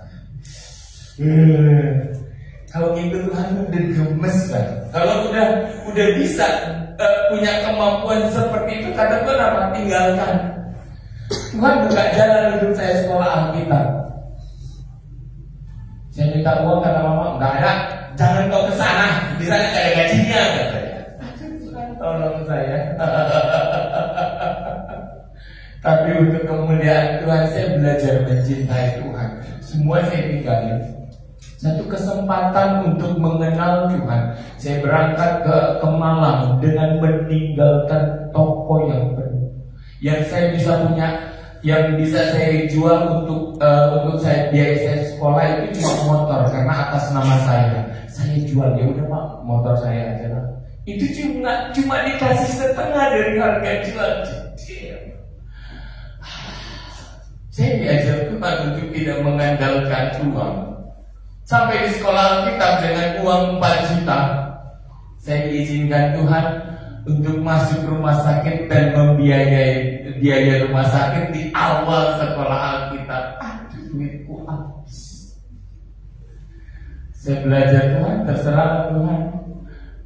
Kalau gitu Tuhan udah gemes kan. Kalau udah bisa punya kemampuan seperti itu, kata Tuhan apa? Tinggalkan. Tuhan buka jalan hidup saya sekolah Alkitab. Saya minta uang, kata mama, nggak ada, jangan kau ke sana, di sana nggak ada gajinya, katanya. Tolong saya. Tapi untuk kemuliaan Tuhan, saya belajar mencintai Tuhan. Semua saya tinggalin. Satu kesempatan untuk mengenal Tuhan. Saya berangkat ke Malang dengan meninggalkan toko yang penuh. Yang saya bisa punya, yang bisa saya jual untuk saya biaya saya sekolah itu cuma motor, karena atas nama saya jual. Ya udah Pak, motor saya aja lah. Itu cuma dikasih setengah dari harga jual. Saya diajar Tuhan untuk tidak mengandalkan uang. Sampai di sekolah Alkitab dengan uang 4 juta, saya diizinkan Tuhan untuk masuk rumah sakit dan membiayai biaya rumah sakit di awal sekolah Alkitab. Aduh, duitku habis. Saya belajar Tuhan, terserah Tuhan.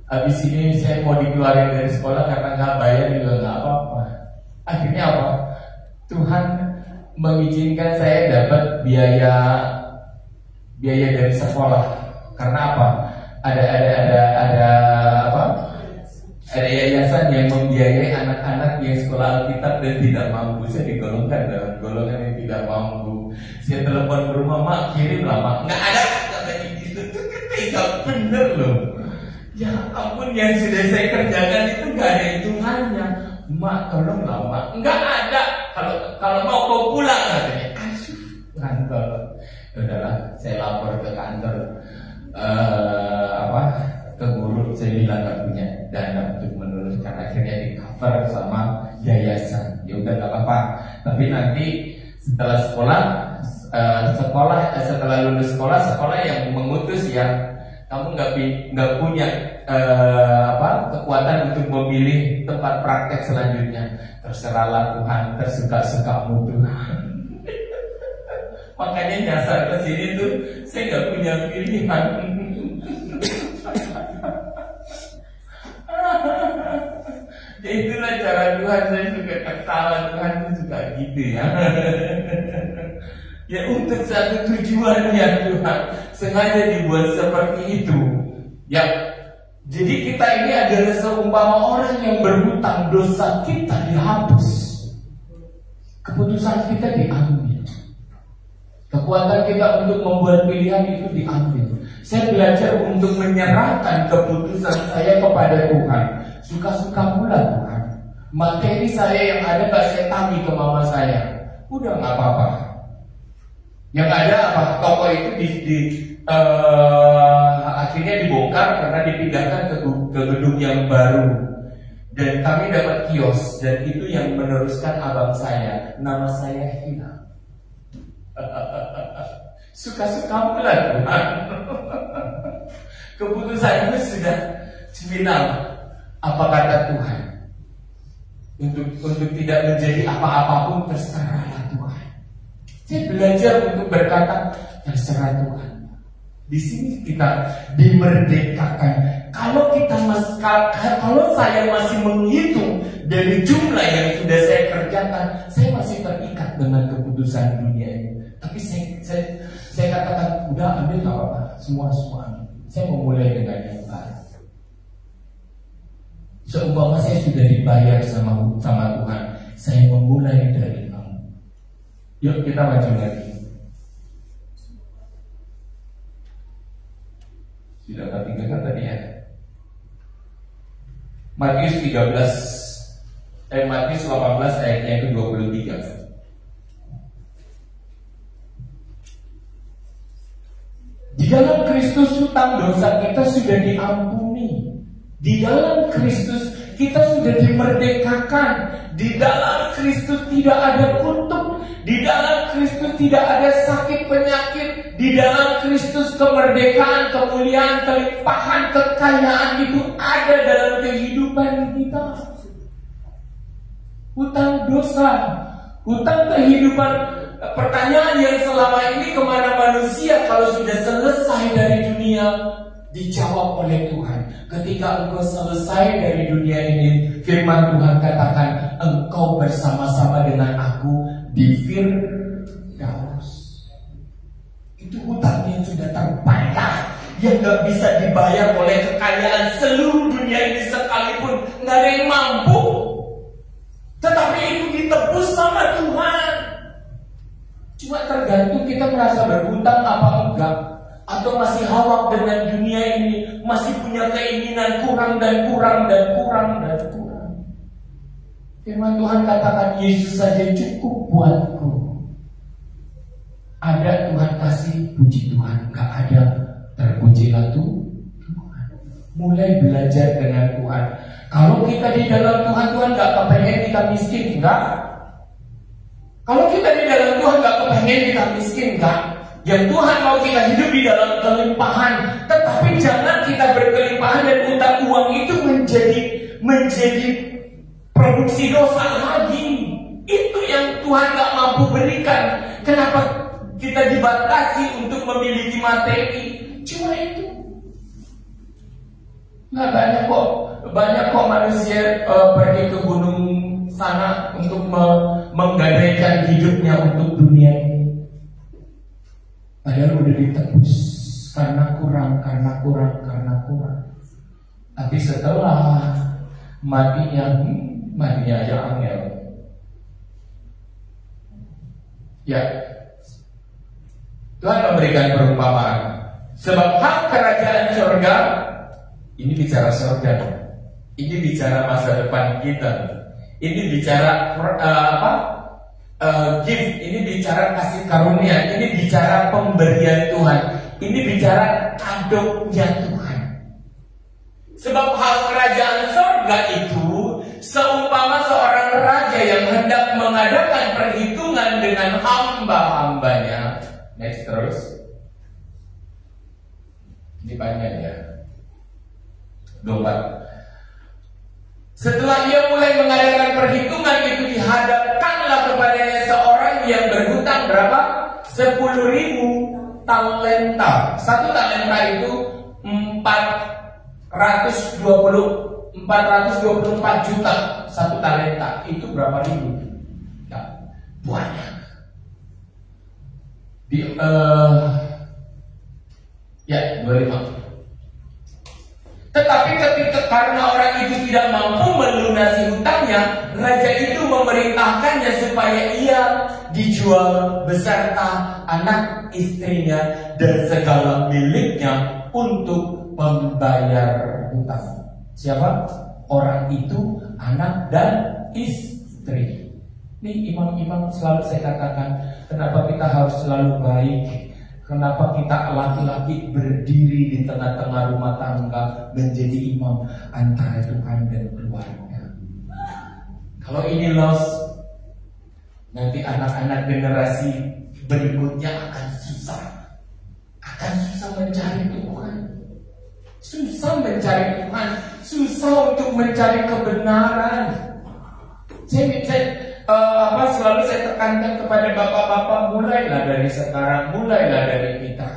Habis ini saya mau dikeluarin dari sekolah karena nggak bayar juga nggak apa-apa. Akhirnya apa? Tuhan mengizinkan saya dapat biaya dari sekolah. Karena apa? Ada yayasan yang membiayai anak-anak yang sekolah Alkitab dan tidak mampu. Saya digolongkan dalam golongan yang tidak mampu. Saya telepon ke rumah, Mak, kirim lah Mak. Nggak ada, katanya gitu. Itu ketika bener loh. Ya ampun, yang sudah saya kerjakan itu nggak ada hitungannya. Mak, tolong lah Mak. Nggak ada. Kalau mau kau pulang, katanya. Kantor. Udahlah, saya lapor ke kantor. Ke guru, saya bilang nggak punya dana untuk meneruskan. Akhirnya di cover sama yayasan. Ya udah nggak apa-apa. Tapi nanti setelah setelah lulus sekolah yang mengutus ya, kamu nggak punya kekuatan untuk memilih tempat praktek selanjutnya. Terserahlah Tuhan, tersuka-sukamu Tuhan. Makanya nyasar ke sini tuh saya nggak punya pilihan. Ya itulah cara Tuhan. Saya suka ketawa, Tuhan itu suka gitu ya. Ya untuk satu tujuan ya Tuhan, sengaja dibuat seperti itu. Ya, jadi kita ini adalah seumpama orang yang berhutang, dosa kita dihapus, keputusan kita diambil. Kekuatan kita untuk membuat pilihan itu diambil. Saya belajar untuk menyerahkan keputusan saya kepada Tuhan. Suka-suka pula Tuhan. Materi saya yang ada gak saya tagih ke mama saya. Udah gak apa-apa. Yang ada apa? Toko itu akhirnya dibongkar karena dipindahkan ke gedung yang baru. Dan kami dapat kios. Dan itu yang meneruskan abang saya. Nama saya hilang. Suka-suka pula Tuhan. Keputusan itu sudah final. Apa kata Tuhan? Untuk tidak menjadi apa-apapun, terserahlah Tuhan. Saya belajar untuk berkata terserah Tuhan. Di sini kita dimerdekakan. Kalau saya masih menghitung dari jumlah yang sudah saya kerjakan, saya masih terikat dengan keputusan dunia ini. Tapi saya katakan, udah ambil gak apa-apa, semua ambil. Saya mau mulai dengan yang baru. Seumpama saya sudah dibayar sama Tuhan, saya memulai dari kamu. Yuk kita maju lagi. Sudah ketinggalan tadi ya. Matius 18 ayatnya ke 23. Di dalam Kristus hutang dosa kita sudah diampuni. Di dalam Kristus kita sudah dimerdekakan. Di dalam Kristus tidak ada kutuk. Di dalam Kristus tidak ada sakit penyakit. Di dalam Kristus kemerdekaan, kemuliaan, kelimpahan, kekayaan itu ada dalam kehidupan kita. Hutang dosa, hutang kehidupan. Pertanyaan yang selama ini kemana manusia kalau sudah selesai dari dunia? Dijawab oleh Tuhan. Ketika engkau selesai dari dunia ini, firman Tuhan katakan, engkau bersama-sama dengan aku di Firdaus. Itu hutang yang sudah terbayar, yang gak bisa dibayar oleh kekayaan seluruh dunia ini sekalipun. Gak ada yang mampu. Tetapi itu ditebus sama Tuhan. Cuma tergantung kita merasa berhutang apa enggak, atau masih hawak dengan dunia ini, masih punya keinginan kurang dan kurang dan kurang dan kurang. Firman Tuhan katakan, Yesus saja cukup buatku. Ada Tuhan kasih, puji Tuhan. Gak ada, terpujilah Tuhan. Mulai belajar dengan Tuhan. Kalau kita di dalam Tuhan, Tuhan gak kepengen kita miskin, enggak? Kalau kita di dalam Tuhan gak kepengen kita miskin, enggak? Yang Tuhan mau kita hidup di dalam kelimpahan. Tetapi jangan kita berkelimpahan dan utang uang itu menjadi produksi dosa lagi. Itu yang Tuhan gak mampu berikan. Kenapa kita dibatasi untuk memiliki materi? Cuma itu. Nggak banyak kok manusia pergi ke gunung sana untuk menggadaikan hidupnya untuk dunia ini. Padahal udah ditebus karena kurang. Tapi setelah matinya aja angel. Ya, Tuhan memberikan perumpamaan. Sebab hak kerajaan surga, ini bicara surga, ini bicara masa depan kita, ini bicara gift, ini bicara kasih karunia, ini bicara pemberian Tuhan, ini bicara kado-nya Tuhan. Sebab hal kerajaan surga itu seumpama seorang raja yang hendak mengadakan perhitungan dengan hamba-hambanya. Next terus. Ini panjang ya. 24. Setelah ia mulai mengadakan perhitungan itu, dihadapkanlah kepadanya seorang yang berhutang berapa? 10.000 talenta. Satu talenta itu 424 juta. Satu talenta itu berapa ribu? Ya, banyak. Ya, 25. Tetapi ketika karena orang itu tidak mampu melunasi hutangnya, raja itu memerintahkannya supaya ia dijual beserta anak istrinya dan segala miliknya untuk membayar hutang. Siapa? Orang itu anak dan istri. Ini imam-imam selalu saya katakan, kenapa kita harus selalu baik? Kenapa kita laki-laki berdiri di tengah-tengah rumah tangga menjadi imam antara Tuhan dan keluarga? Kalau ini lost, nanti anak-anak generasi berikutnya akan susah mencari Tuhan, susah mencari Tuhan, susah untuk mencari kebenaran. Selalu saya tekankan kepada bapak-bapak, mulailah dari sekarang, mulailah dari kita,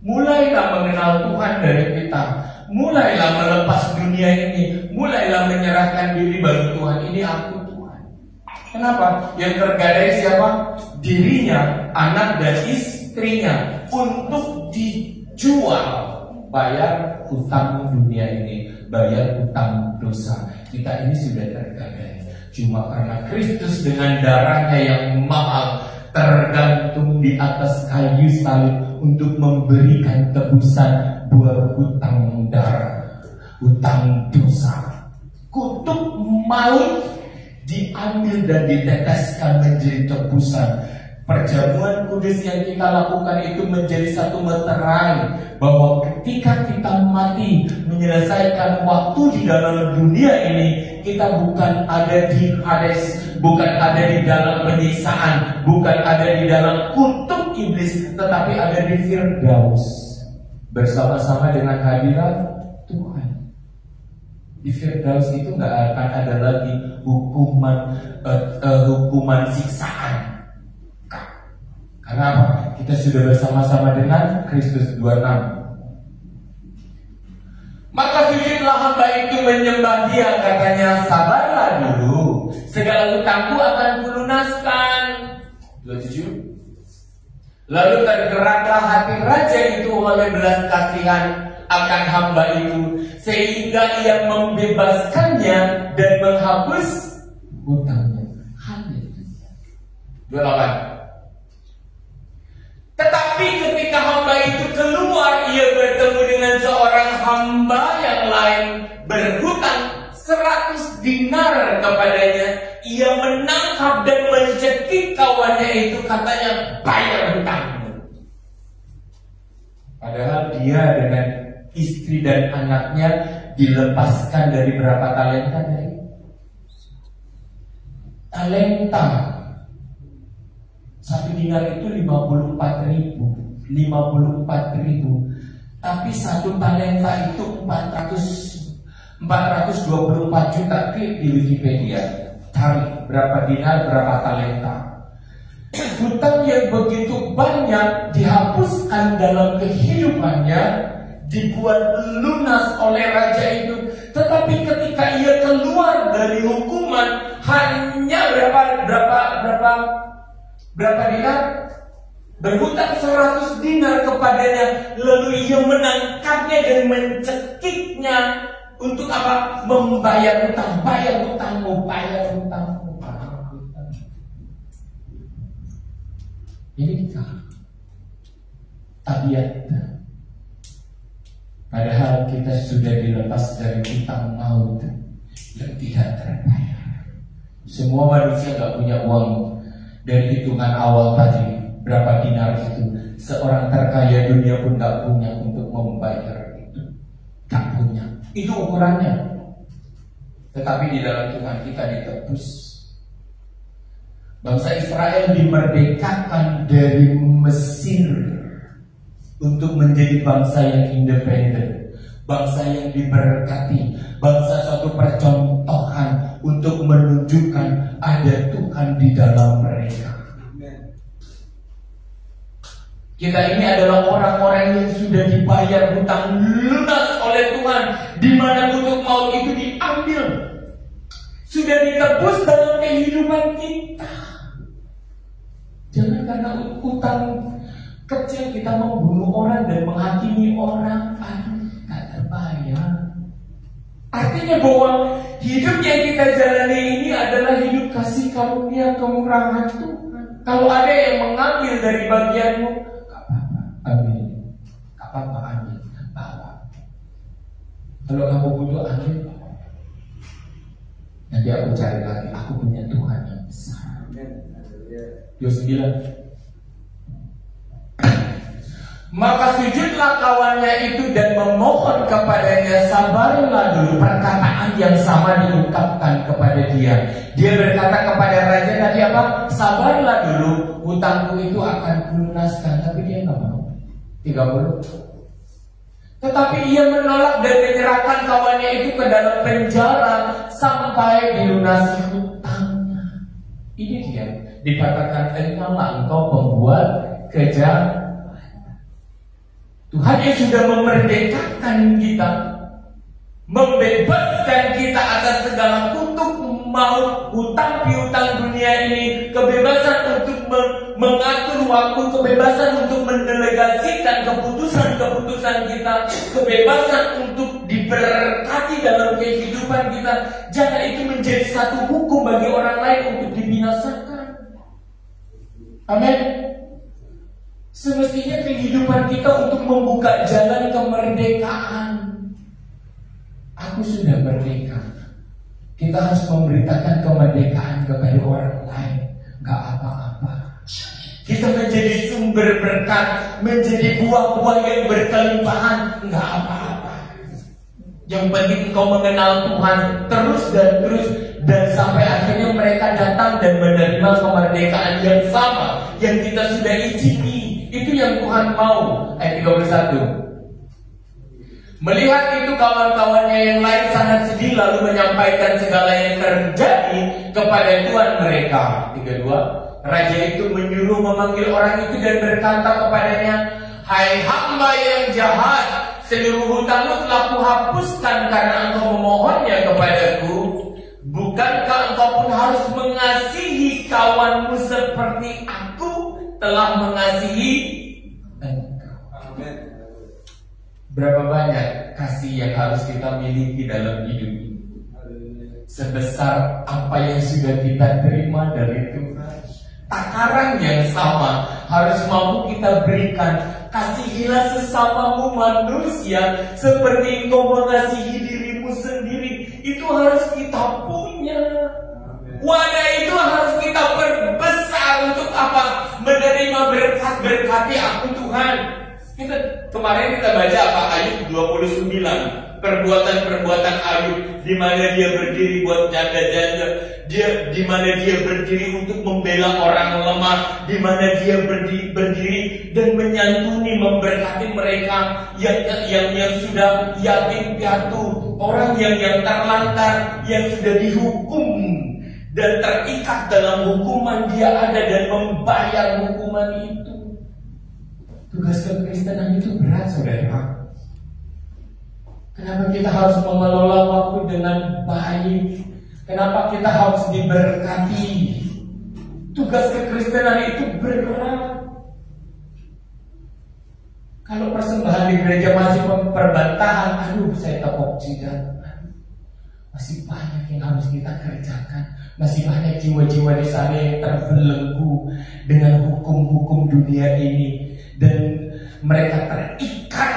mulailah mengenal Tuhan dari kita, mulailah melepas dunia ini, mulailah menyerahkan diri bagi Tuhan. Ini aku Tuhan. Kenapa? Yang tergadai siapa? Dirinya, anak dan istrinya, untuk dijual, bayar hutang dunia ini, bayar hutang dosa. Kita ini sudah tergadai. Cuma karena Kristus dengan darahnya yang mahal tergantung di atas kayu salib untuk memberikan tebusan buat hutang darah, hutang dosa. Kutuk maut diambil dan diteteskan menjadi tebusan. Perjamuan kudus yang kita lakukan itu menjadi satu meterai bahwa ketika kita mati menyelesaikan waktu di dalam dunia ini, kita bukan ada di Hades, bukan ada di dalam penyiksaan, bukan ada di dalam kutuk iblis, tetapi ada di Firdaus bersama-sama dengan hadirat Tuhan. Di Firdaus itu nggak akan ada lagi hukuman siksaan. Karena apa? Kita sudah bersama-sama dengan Kristus. 26. Maka sujudlah hamba itu menyembah Dia, katanya, sabarlah dulu, segala hutangku akan kulunaskan. 27. Lalu tergeraklah hati raja itu oleh belas kasihan akan hamba itu, sehingga ia membebaskannya dan menghapus hutangnya. Haleluya. 28. Tetapi ketika hamba itu keluar, ia bertemu dengan seorang hamba yang lain berhutang 100 dinar kepadanya. Ia menangkap dan mencekik kawannya itu, katanya, bayar hutangmu. Padahal dia dengan istri dan anaknya dilepaskan dari berapa talenta? Talenta. 1 dinar itu 54.000. Tapi 1 talenta itu 424 juta. Klik di Wikipedia, cari berapa dinar, berapa talenta. Hutang yang begitu banyak dihapuskan dalam kehidupannya, dibuat lunas oleh raja itu. Tetapi ketika ia keluar dari hukuman, hanya berapa dinar? Berhutang 100 dinar kepadanya. Lalu ia menangkapnya dan mencekiknya. Untuk apa? Membayar hutang. Bayar hutangmu, bayar hutangmu, bayar hutang. Ini tabiat. Padahal kita sudah dilepas dari hutang maut yang tidak terbayar. Semua manusia gak punya uang. Dari hitungan awal tadi, berapa dinar itu, seorang terkaya dunia pun gak punya untuk membayar itu. Gak punya. Itu ukurannya. Tetapi di dalam Tuhan kita ditebus. Bangsa Israel dimerdekakan dari Mesir untuk menjadi bangsa yang independen, bangsa yang diberkati, bangsa suatu percontohan untuk menunjukkan ada Tuhan di dalam mereka. Kita ini adalah orang-orang yang sudah dibayar hutang lunas oleh Tuhan, di mana kutuk maut itu diambil, sudah ditebus dalam kehidupan kita. Jangan karena hutang kecil kita membunuh orang dan menghakimi orang. Aduh, gak terbayar. Artinya bahwa hidup yang kita jalani ini adalah hidup kasih karunia kemurahan Tuhan. Kalau ada yang mengambil dari bagianmu, gak apa-apa, ambil. Gak apa-apa, ambil. Bawa. Kalau kamu butuh, ambil. Nanti aku cari lagi. Aku punya Tuhan yang besar. Yos bilang, maka sujudlah kawannya itu dan memohon kepadanya, sabarlah dulu. Perkataan yang sama diungkapkan kepada dia. Dia berkata kepada raja tadi apa? Sabarlah dulu, hutangku itu akan kulunaskan. Tapi dia nggak mau. 30. Tetapi ia menolak dan menyerahkan kawannya itu ke dalam penjara sampai dilunasi hutangnya. Ini dia dikatakan, engkaulah engkau pembuat kejahatan. Tuhan yang sudah memerdekakan kita, membebaskan kita atas segala kutuk maut, hutang piutang dunia ini, kebebasan untuk mengatur waktu, kebebasan untuk mendelegasikan keputusan-keputusan kita, kebebasan untuk diberkati dalam kehidupan kita. Jangan itu menjadi satu hukum bagi orang lain untuk dibinasakan. Amin. Semestinya kehidupan kita untuk membuka jalan kemerdekaan. Aku sudah merdeka. Kita harus memberitakan kemerdekaan kepada orang lain. Gak apa-apa. Kita menjadi sumber berkat, menjadi buah-buah yang berkelimpahan. Gak apa-apa. Yang penting engkau mengenal Tuhan terus dan terus, dan sampai akhirnya mereka datang dan menerima kemerdekaan yang sama yang kita sudah ijini. Itu yang Tuhan mau. Ayat 31. Melihat itu kawan-kawannya yang lain sangat sedih, lalu menyampaikan segala yang terjadi kepada Tuhan mereka. 32. Raja itu menyuruh memanggil orang itu dan berkata kepadanya, hai hamba yang jahat, seluruh hutangmu telah kuhapuskan karena engkau memohonnya kepadaku. Bukankah engkau pun harus mengasihi kawanmu seperti aku telah mengasihi engkau? Berapa banyak kasih yang harus kita miliki dalam hidup ini? Sebesar apa yang sudah kita terima dari Tuhan. Takaran yang sama harus mampu kita berikan. Kasihilah sesamamu manusia seperti engkau mengasihi dirimu sendiri. Itu harus kita punya. Wadah itu harus kita perbesar untuk apa? Menerima berkat-berkati aku Tuhan. Kemarin kita baca apa? Ayub 29. Perbuatan-perbuatan Ayub, di mana dia berdiri buat janda-janda, di mana dia berdiri untuk membela orang lemah, di mana dia berdiri dan menyantuni, memberkati mereka yang sudah yatim piatu, orang yang terlantar, yang sudah dihukum dan terikat dalam hukuman, dia ada dan membayar hukuman itu. Tugas kekristenan itu berat, saudara. Kenapa kita harus mengelola waktu dengan baik? Kenapa kita harus diberkati? Tugas kekristenan itu berat. Kalau persembahan di gereja masih perbantahan, aduh saya tepuk jidat. Masih banyak yang harus kita kerjakan. Masih banyak jiwa-jiwa di sana yang terbelenggu dengan hukum-hukum dunia ini. Dan mereka terikat,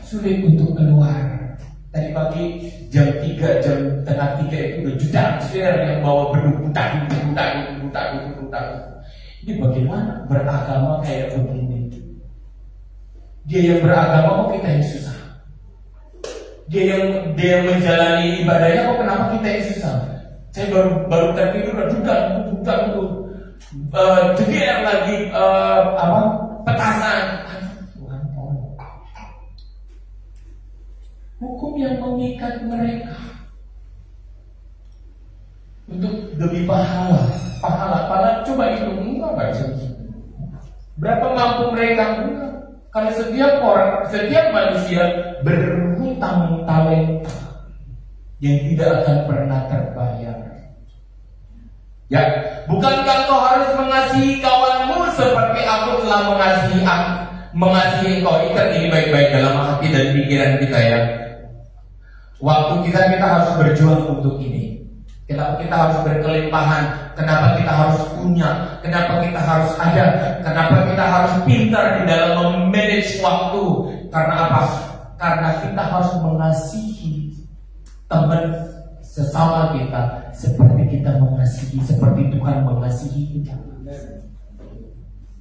sulit untuk keluar. Tadi pagi jam 3, jam tengah 3 itu udah juta yang bawa berhutang. Ini bagaimana beragama kayak begini? Dia yang beragama kok kita yang susah? Dia yang menjalani ibadahnya kok kenapa kita yang susah? Saya baru tertidur hutang jeger lagi petasan. Hukum yang mengikat mereka untuk demi pahala. Coba itu enggak bisa. Berapa mampu mereka? Enggak. Karena setiap manusia berhutang talenta yang tidak akan pernah terbayar. Ya, bukankah kau harus mengasihi kawanmu seperti aku telah mengasihi engkau? Ikat ini baik-baik dalam hati dan pikiran kita ya. Waktu kita harus berjuang untuk ini. Kenapa kita harus berkelimpahan? Kenapa kita harus punya? Kenapa kita harus ada? Kenapa kita harus pintar di dalam memanage waktu? Karena apa? Karena kita harus mengasihi teman sesama kita seperti Tuhan mengasihi kita.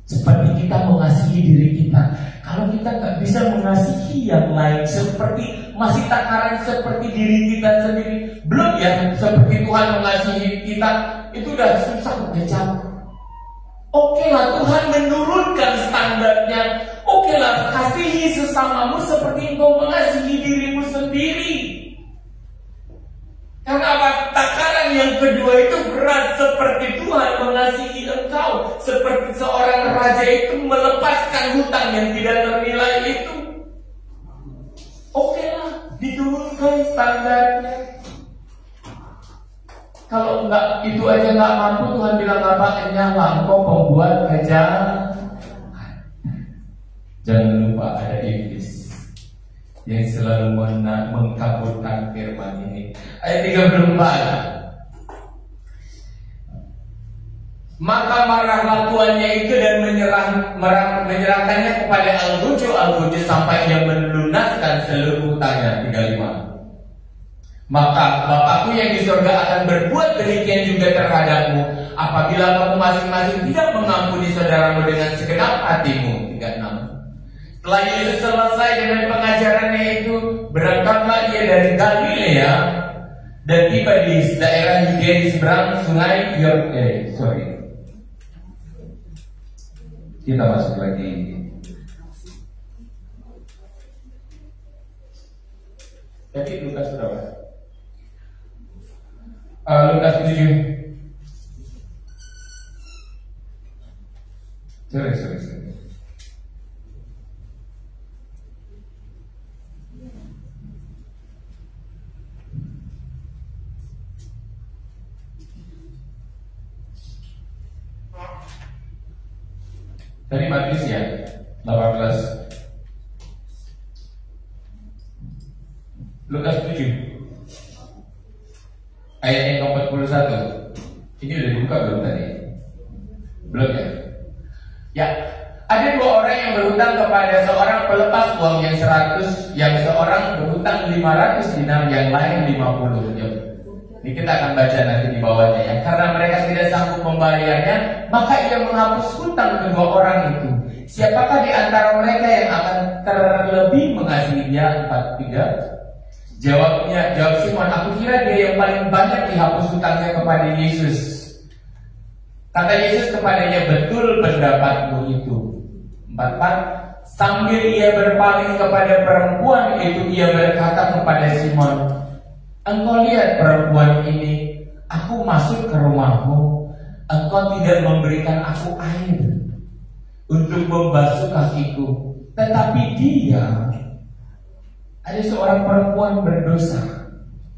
Seperti kita mengasihi diri kita. Kalau kita nggak bisa mengasihi yang lain, seperti masih takaran seperti diri kita sendiri, belum ya seperti Tuhan mengasihi kita, itu udah susah, udah capek. Oke lah, Tuhan menurunkan standarnya. Oke lah, kasihi sesamamu seperti engkau mengasihi dirimu sendiri. Karena apa? Takaran yang kedua itu berat, seperti Tuhan mengasihi engkau, seperti seorang raja itu melepaskan hutang yang tidak ternilai itu. Oke lah, diturunkan standarnya. Kalau enggak, itu aja nggak mampu, Tuhan bilang apa? Nyala, engkau pembuat kejahatan. Jangan lupa ada iblis yang selalu mengkaburkan firman ini. Ayat 34. Maka marahlah tuannya itu dan menyerahkannya kepada Al-Guju sampai ia melunaskan seluruh hutangnya. 35. Maka Bapakku yang di surga akan berbuat demikian juga terhadapmu apabila kamu masing-masing tidak mengampuni saudaramu dengan segenap hatimu. 36. Setelah Yesus selesai dengan pengajarannya itu, berangkatlah ia dari Galilea dan tiba di daerah Yudea di seberang sungai Kita masuk lagi. Jadi Lukas berapa? Lukas 7. Sorry. Dari Matius ya, 18. Lukas 7 ayat yang ke-41. Ini udah dibuka belum tadi? Belum ya? Ya, ada dua orang yang berhutang kepada seorang pelepas uang yang 100, yang seorang berhutang 500 dinar, yang lain 50. Ini kita akan baca nanti di bawahnya ya. Karena mereka tidak sanggup membayarnya, maka ia menghapus hutang kedua orang itu. Siapakah di antara mereka yang akan terlebih mengasihi dia? 43. Jawab Simon, aku kira dia yang paling banyak dihapus hutangnya kepada Yesus. Kata Yesus kepadanya, betul pendapatmu itu. 44. Sambil ia berpaling kepada perempuan itu, ia berkata kepada Simon, engkau lihat perempuan ini, aku masuk ke rumahmu, engkau tidak memberikan aku air untuk membasuh kakiku, tetapi dia, ada seorang perempuan berdosa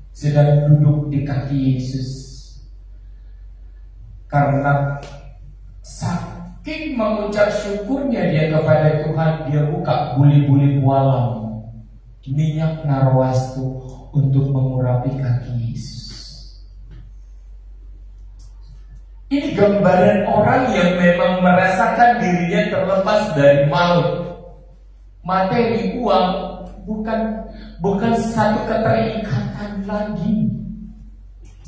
sedang duduk di kaki Yesus. Karena saking mengucap syukurnya dia kepada Tuhan, dia buka buli-buli pualam, minyak narwastu untuk mengurapi kaki Yesus. Ini gambaran orang yang memang merasakan dirinya terlepas dari maut. Materi, uang bukan satu keterikatan lagi.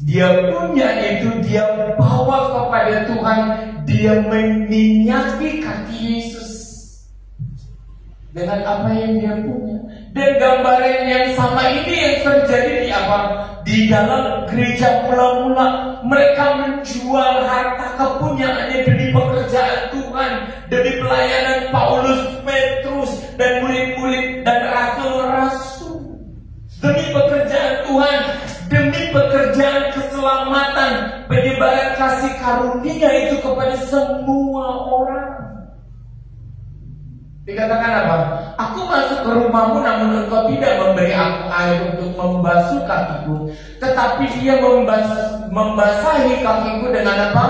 Dia punya itu, dia bawa kepada Tuhan, dia meminyaki kaki Yesus dengan apa yang dia punya. Dan gambaran yang sama ini yang terjadi di apa? Di dalam gereja mula-mula, mereka menjual harta kepunyaannya demi pekerjaan Tuhan, demi pelayanan Paulus, Petrus, dan murid-murid dan rasul-rasul, demi pekerjaan Tuhan, demi pekerjaan keselamatan, penyebaran kasih karunia itu kepada semua orang. Dikatakan apa? Aku masuk ke rumahmu, namun engkau tidak memberi aku air untuk membasuh kakiku, tetapi dia membasahi kakiku dengan apa?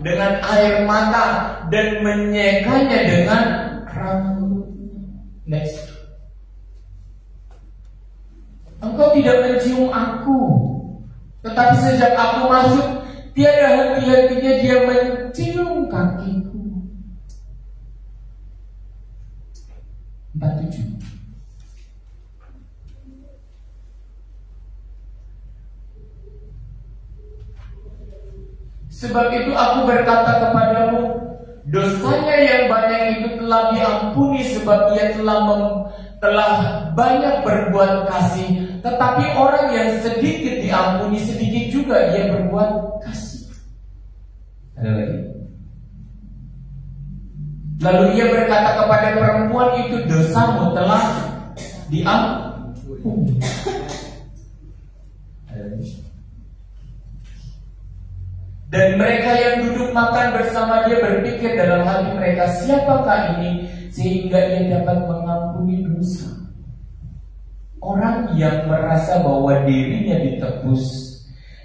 Dengan air mata dan menyekanya dengan rambut. Next. Engkau tidak mencium aku, tetapi sejak aku masuk, tiada henti-hentinya dia mencium kakiku. 47. Sebab itu aku berkata kepadamu, dosanya yang banyak itu telah diampuni, sebab ia telah banyak berbuat kasih. Tetapi orang yang sedikit diampuni, sedikit juga ia berbuat kasih. Ada lagi. Lalu ia berkata kepada perempuan itu, dosamu telah diampuni. Ada lagi. Dan mereka yang duduk makan bersama dia berpikir dalam hati mereka, siapakah ini sehingga ia dapat mengampuni dosa? Orang yang merasa bahwa dirinya ditebus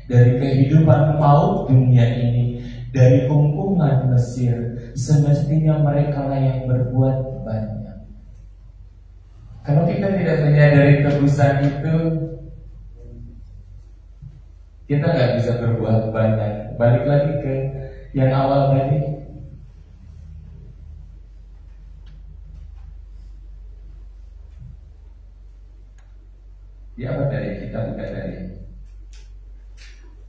dari kehidupan maut dunia ini, dari kungkungan Mesir, semestinya mereka lah yang berbuat banyak. Kalau kita tidak menyadari tebusan itu, kita nggak bisa berbuat banyak. Balik lagi ke yang awal tadi. Ya, apa dari kita buka dari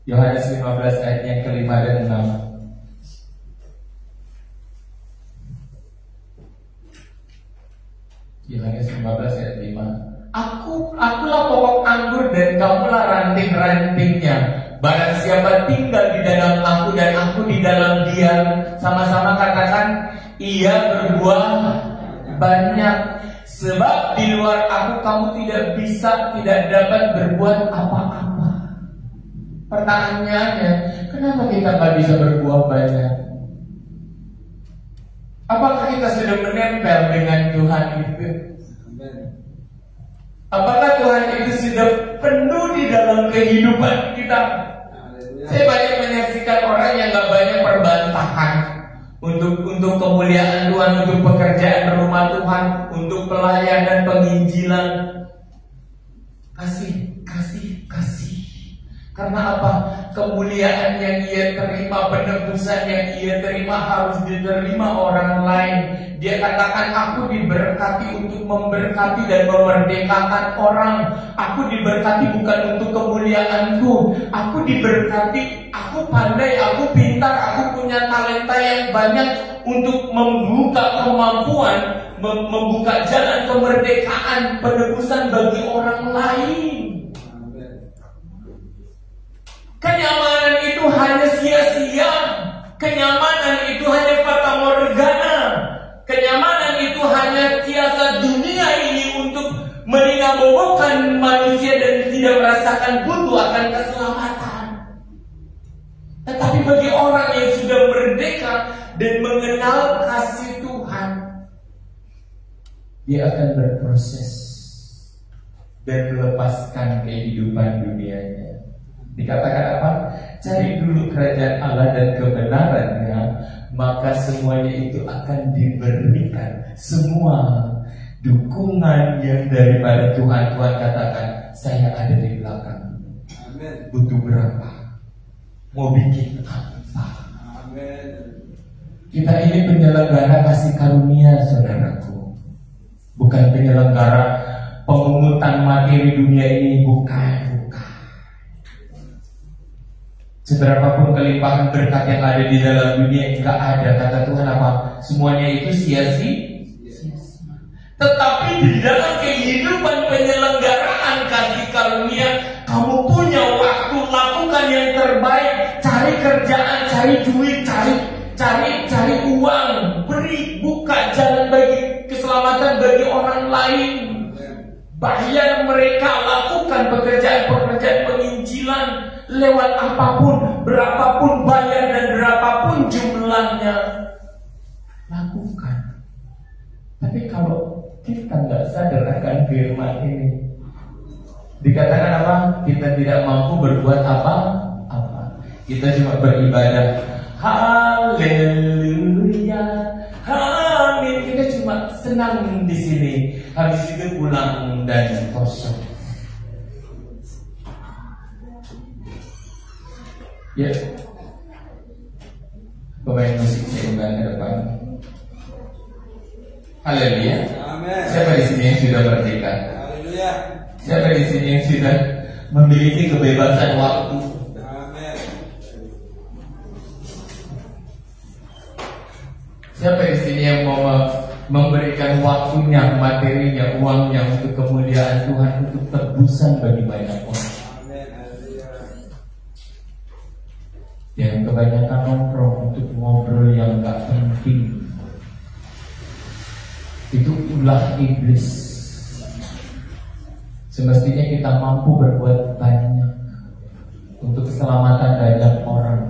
Yohanes 15 ayat yang ke-5 dan 6. Yohanes 15 ayat 5. Akulah pokok anggur dan kamulah ranting-rantingnya. Barang siapa tinggal di dalam aku dan aku di dalam dia, sama-sama katakan, ia berbuah banyak. Sebab di luar aku kamu tidak dapat berbuat apa-apa. Pertanyaannya, kenapa kita nggak bisa berbuah banyak? Apakah kita sudah menempel dengan Tuhan itu? Apakah Tuhan itu sudah penuh di dalam kehidupan kita? Saya banyak menyaksikan orang yang gak banyak perbantahan untuk kemuliaan Tuhan, untuk pekerjaan rumah Tuhan, untuk pelayanan penginjilan. Kasih. Karena apa? Kemuliaan yang ia terima, penebusan yang ia terima harus diterima orang lain. Dia katakan, aku diberkati untuk memberkati dan memerdekakan orang. Aku diberkati bukan untuk kemuliaanku. Aku diberkati, aku pandai, aku pintar, aku punya talenta yang banyak untuk membuka kemampuan, membuka jalan kemerdekaan, penebusan bagi orang lain. Kenyamanan itu hanya sia-sia. Kenyamanan itu hanya fata morgana. Kenyamanan itu hanya siasat dunia ini untuk meninabobokan manusia dan tidak merasakan butuh akan keselamatan. Tetapi bagi orang yang sudah merdeka dan mengenal kasih Tuhan, dia akan berproses dan melepaskan kehidupan dunianya. Dikatakan apa? Cari dulu kerajaan Allah dan kebenarannya, maka semuanya itu akan diberikan. Semua dukungan yang daripada Tuhan. Tuhan katakan, saya ada di belakang. Amen. Butuh berapa? Mau bikin apa? Amen. Kita ini penyelenggara kasih karunia, saudaraku. Bukan penyelenggara pemungutan materi dunia ini, bukan. Seberapapun kelimpahan berkat yang ada di dalam dunia, enggak ada, kata Tuhan apa? Semuanya itu sia-sia. Tetapi di dalam kehidupan penyelenggaraan kasih karunia, kamu punya waktu, lakukan yang terbaik. Cari kerjaan, cari duit, cari uang, beri, buka jalan bagi keselamatan bagi orang lain. Bayar mereka, lakukan pekerjaan-pekerjaan penginjilan lewat apapun, berapapun bayar dan berapapun jumlahnya, lakukan. Tapi kalau kita nggak sadar akan firman ini, dikatakan apa? Kita tidak mampu berbuat apa-apa. Kita cuma beribadah, haleluya, amin. Kita cuma senang di sini. Habis itu pulang dan kosong. Ya, pemain musik saya undang ke depan. Haleluya. Amin. Siapa di sini yang sudah merdeka? Haleluya. Siapa di sini yang sudah memiliki kebebasan waktu? Amin. Siapa di sini yang mau memberikan waktunya, materinya, uangnya untuk kemuliaan Tuhan, untuk tebusan bagi banyak orang? Amin. Haleluya. Yang kebanyakan nongkrong untuk ngobrol yang gak penting. Itu ulah iblis. Semestinya kita mampu berbuat banyak untuk keselamatan banyak orang.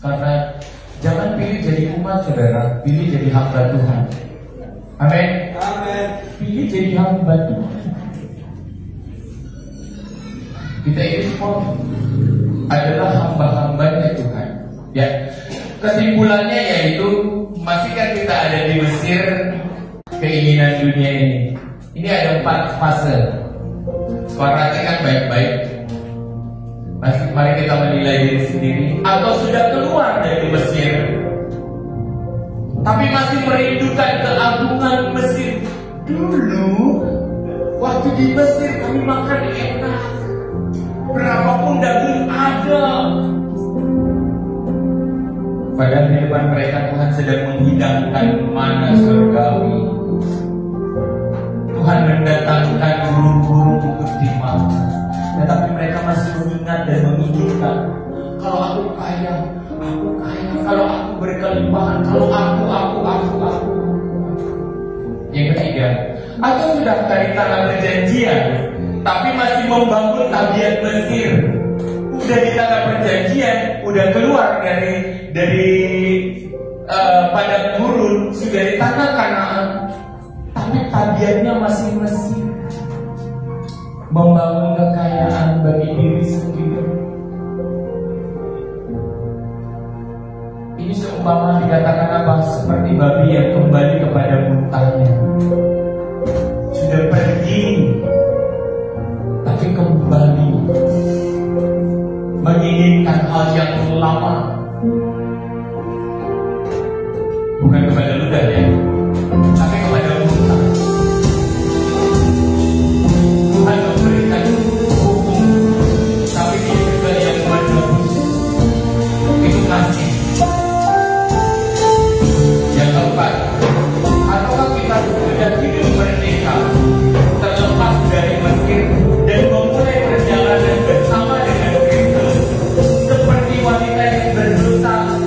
Karena jangan pilih jadi umat, saudara, pilih jadi hamba Tuhan. Amin. Amin. Pilih jadi hamba Tuhan. Kita ini semua adalah hamba-hambanya Tuhan. Ya, kesimpulannya yaitu masih kan kita ada di Mesir, keinginan dunia ini. Ini ada 4 fase. Perhatikan baik-baik. Mari kita menilai diri sendiri. Atau sudah keluar dari Mesir, tapi masih merindukan keagungan Mesir. Dulu waktu di Mesir kami makan enak, berapapun daging ada. Padahal di depan mereka Tuhan sedang menghidangkan mana surgawi. Tuhan mendatangkan burung-burung untuk dimakan, tetapi mereka masih mengingat dan menginginkan. Kalau aku kaya, kalau aku berkelimpahan, kalau aku. Yang ketiga, atau sudah dari tanah perjanjian, tapi masih membangun tabiat Mesir. Udah di tanah perjanjian, udah keluar dari padang gurun, sudah di tanah Kanaan, tapi tabiatnya masih Mesir. Membangun kekayaan bagi diri sendiri. Ini seumpama dikatakan apa? Seperti babi yang kembali kepada muntahnya. Sudah pergi, tapi kembali menginginkan hal yang lama. Bukan kepada ludah ya, tapi kepada muntah. Tuhan memberikan hukum, tapi dia juga yang menebus. Itu kasih. Yang keempat, ataukah kita sudah hidup merdeka, terlepas dari Mesir, dan memulai perjalanan bersama dengan Kristus, seperti wanita yang berdosa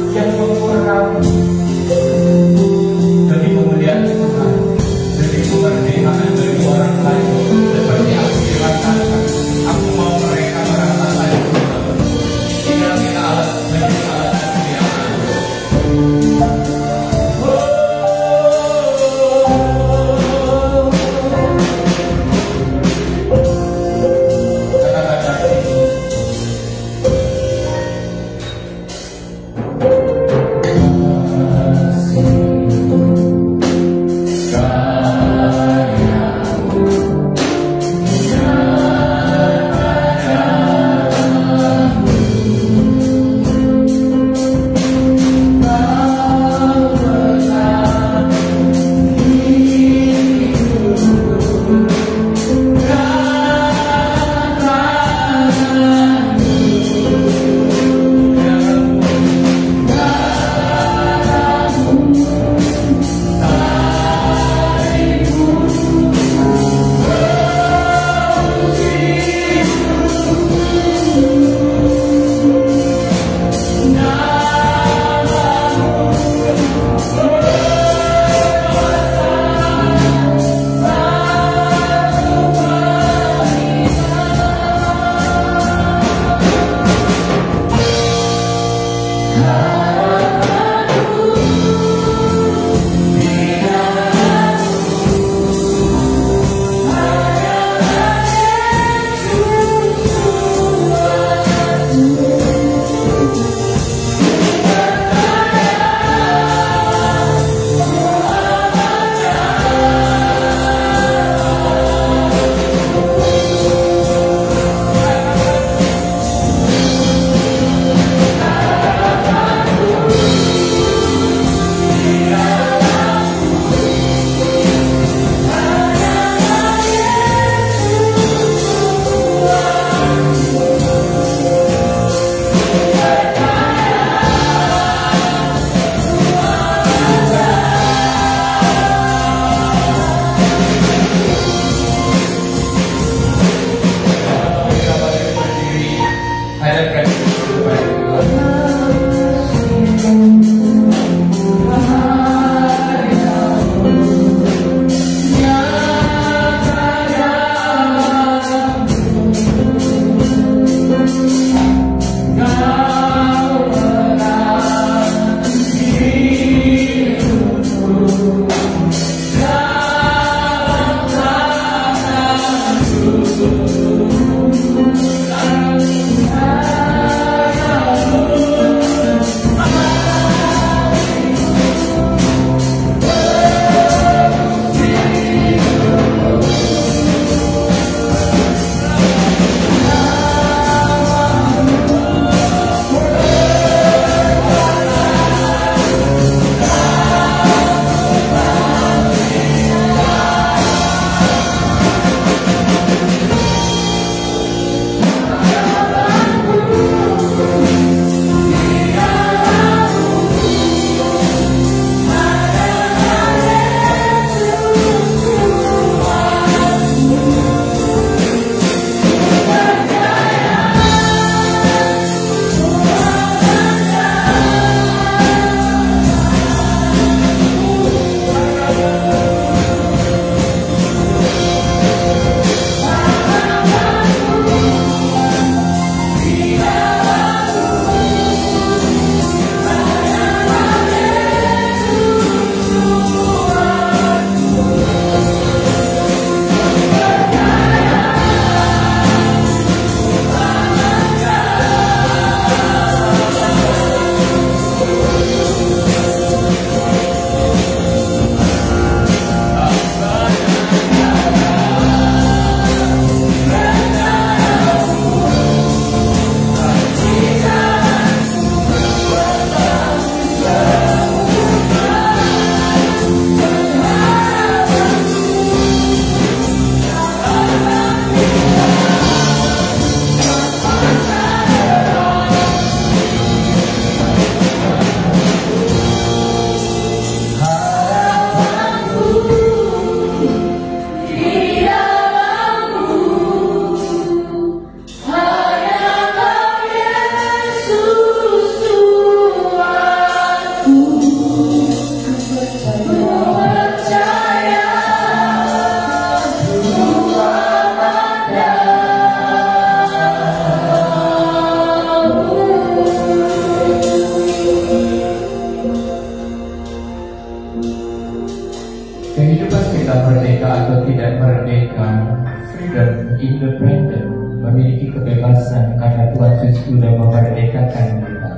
independen, memiliki kebebasan karena Tuhan Yesus sudah memerdekakan kita.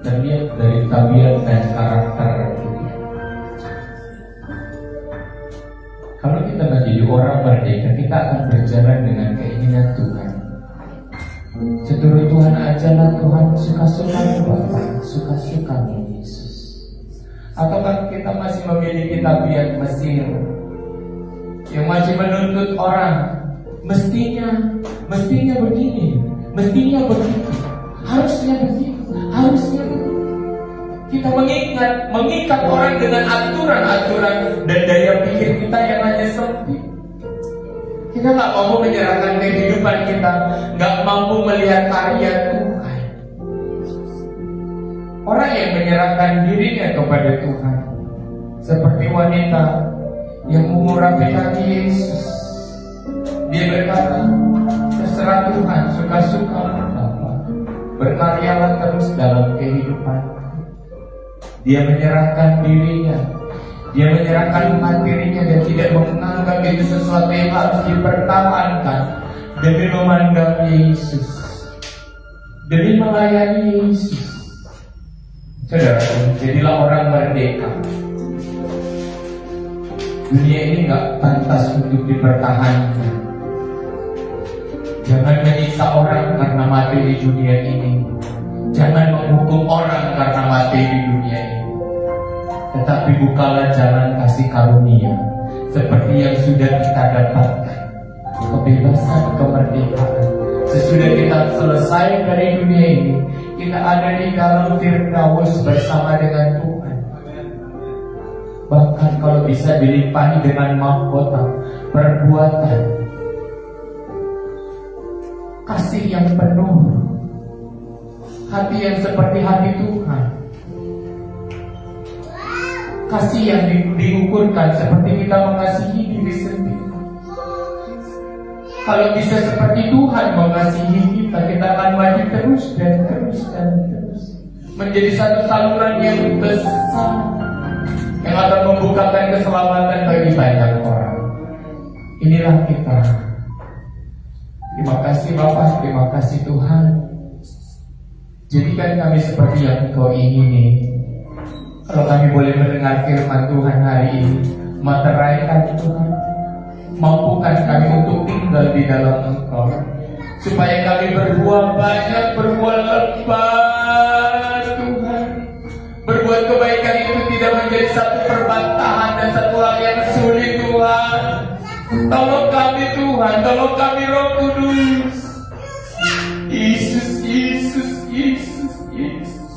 Terlihat dari tabiat dan karakter kita. Kalau kita menjadi orang merdeka, kita akan berjalan dengan keinginan Tuhan. Seturut Tuhan ajalah Tuhan, suka-suka Bapa, suka-suka Yesus. Ataukah kita masih memiliki tabiat Mesir yang masih menuntut orang, mestinya begini, mestinya begitu, harusnya begitu, harusnya begitu. Kita mengikat orang dengan aturan-aturan dan daya pikir kita yang hanya sempit. Kita nggak mampu menyerahkan kehidupan kita, nggak mampu melihat karya Tuhan. Orang yang menyerahkan dirinya kepada Tuhan, seperti wanita yang mengurapi kaki Yesus, dia berkata, terserah Tuhan, suka-suka Bapa, berkaryalah terus dalam kehidupan. Dia menyerahkan dirinya, dia menyerahkan materinya dan tidak menganggap itu sesuatu yang harus dipertahankan demi memandang Yesus, demi melayani Yesus. Saudara, jadilah orang merdeka. Dunia ini gak pantas untuk dipertahankan. Jangan menyiksa orang karena mati di dunia ini. Jangan menghukum orang karena mati di dunia ini. Tetapi bukalah jalan kasih karunia, seperti yang sudah kita dapatkan, kebebasan, kemerdekaan. Sesudah kita selesai dari dunia ini, kita ada di dalam Firdaus bersama dengan Tuhan. Bahkan kalau bisa dilimpahi dengan mahkota perbuatan kasih yang penuh, hati yang seperti hati Tuhan. Kasih yang diukurkan seperti kita mengasihi diri sendiri. Kalau bisa seperti Tuhan mengasihi kita, kita akan maju terus dan terus dan terus, menjadi satu saluran yang besar yang akan membukakan keselamatan bagi banyak orang. Inilah kita. Terima kasih Bapak, terima kasih Tuhan. Jadikan kami seperti yang Engkau ingini. Kalau kami boleh mendengar firman Tuhan hari ini, materaikan Tuhan, mampukan kami untuk tinggal di dalam Engkau, supaya kami berbuah banyak, berbuah lebat Tuhan. Berbuat kebaikan itu tidak menjadi satu perbantahan dan satu hal yang sulit Tuhan. Tolong kami Tuhan, tolong kami Roh Kudus. Yesus, Yesus, Yesus, Yesus.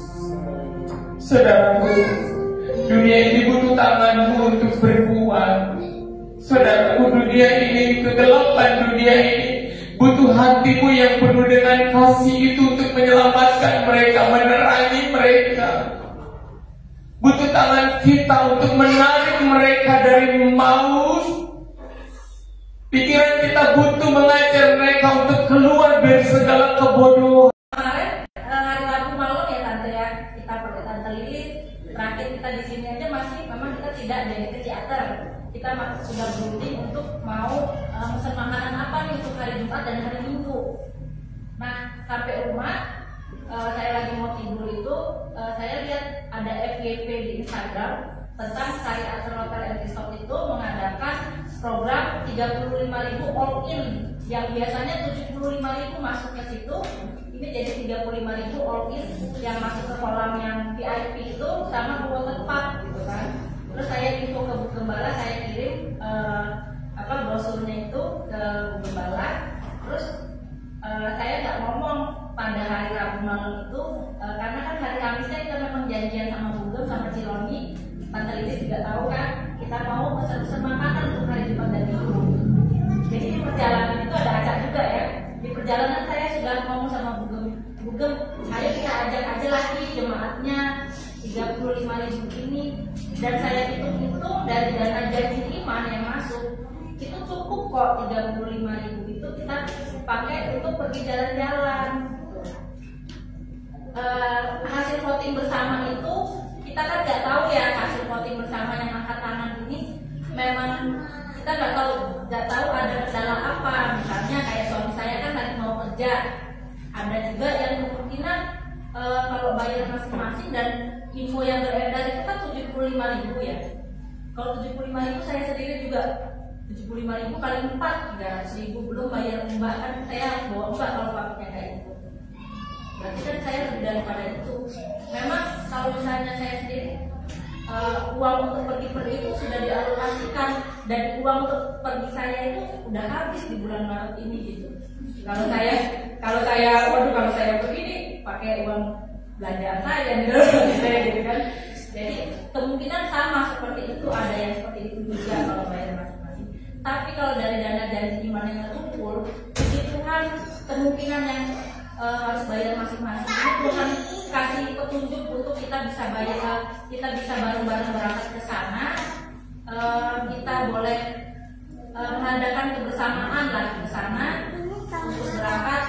Saudaraku, dunia ini butuh tanganmu untuk berbuat. Saudaraku, dunia ini, kegelapan dunia ini butuh hatimu yang penuh dengan kasih itu untuk menyelamatkan mereka, menerangi mereka. Butuh tangan kita untuk menarik mereka dari maut. Pikiran kita butuh mengajar mereka untuk keluar dari segala kebodohan. Kemarin hari Rabu malam ya Tante ya, kita pakai Tante Lilis. Terakhir kita di sini aja masih, memang kita tidak dari ke teater. Kita sudah berunding untuk mau pesan makanan apa nih untuk hari Jumat dan hari Minggu. Nah sampai rumah saya lagi mau tidur itu saya lihat ada FYP di Instagram tentang Syariat Hotel and Resort itu mengadakan program 35.000 all in, yang biasanya 75.000 masuk ke situ, ini jadi 35.000 all in yang masuk ke kolam yang VIP itu sama 2 tempat gitu kan. Terus saya info ke Bu Gembala, saya kirim brosurnya itu ke Bu Gembala. Terus saya nggak ngomong pada hari Rabu malam itu karena kan hari Kamisnya kita memang janjian sama Bu Gem sama Ciloni. Tante Lilis juga tahu kan, kita mau pesan-pesan makanan untuk hari Jumat dan Minggu. Jadi di perjalanan itu ada acak juga ya. Di perjalanan saya sudah ngomong sama Bu Gem, ayo kita ajak aja lagi jemaatnya 35.000 ini. Dan saya hitung-hitung dari dana janji iman yang masuk, itu cukup kok 35.000 itu kita pakai untuk pergi jalan-jalan. Hasil voting bersama itu kita kan nggak tahu ya, hasil voting bersama yang angkat tangan ini memang kita nggak tahu ada kendala apa. Misalnya kayak suami saya kan lagi mau kerja, ada juga yang kemungkinan kalau bayar masing-masing dan info yang beredar itu kan 75.000 ya. Kalau 75.000 saya sendiri juga 75.000 kali 4 300.000 belum bayar mbak, kan saya harus bawa mbak kalau pakainya kayak gitu. Berarti kan saya lebih daripada itu. Memang kalau misalnya saya sendiri uang untuk pergi-pergi itu sudah dialokasikan dan uang untuk pergi saya itu udah habis di bulan Maret ini gitu. Kalau saya pergi nih pakai uang belanjaan saya gitu kan. Jadi kemungkinan sama seperti itu, ada yang seperti itu juga kalau bayar masing-masing. Tapi kalau dari dana janji iman yang terkumpul, puji Tuhan kemungkinan yang harus bayar masing-masing ini Tuhan kasih petunjuk untuk kita bisa bayar, kita bisa bareng-bareng berangkat ke sana. Kita boleh mengadakan kebersamaan lagi ke sana untuk berangkat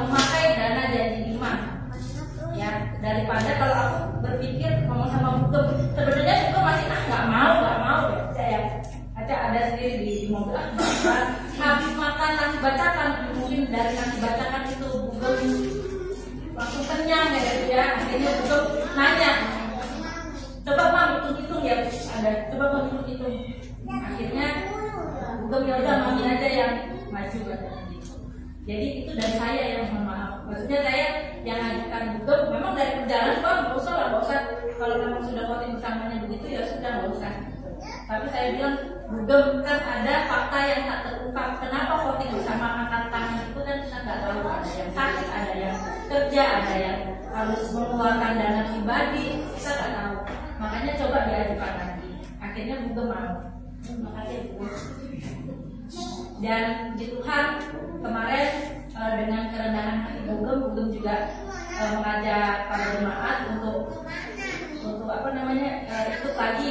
memakai dana janji iman. Ya, daripada kalau aku berpikir ngomong sama Bu Gem, sebenarnya juga masih nggak mau ya. Ada sendiri di mobil habis makan nasi bacakan, mungkin dari nasi bacakan itu Bu Gem langsung kenyang ya. Akhirnya Bu Gem nanya, coba Bang hitung-hitung ya, coba Bang hitung-hitung. Akhirnya Bu Gem ya udah mami aja yang maju katanya. Jadi itu dari saya yang mohon maaf. Maksudnya saya yang ngajukan Bu Gem, memang dari perjalanan Bang nggak usah. Kalau memang sudah voting bersamanya begitu ya sudah nggak usah. Tapi saya bilang Bu Gem kan ada fakta yang tak terungkap. Kenapa voting bersama angkat tangan itu kan kita nggak tahu, ada yang sakit, ada yang kerja, ada yang harus mengeluarkan dana pribadi, kita nggak tahu. Makanya coba diajukan lagi. Akhirnya Bu Gem mau. Terima kasih Bu. Dan di Tuhan kemarin dengan kerendahan hati Bu Gem juga mengajak para jemaat untuk apa namanya ikut lagi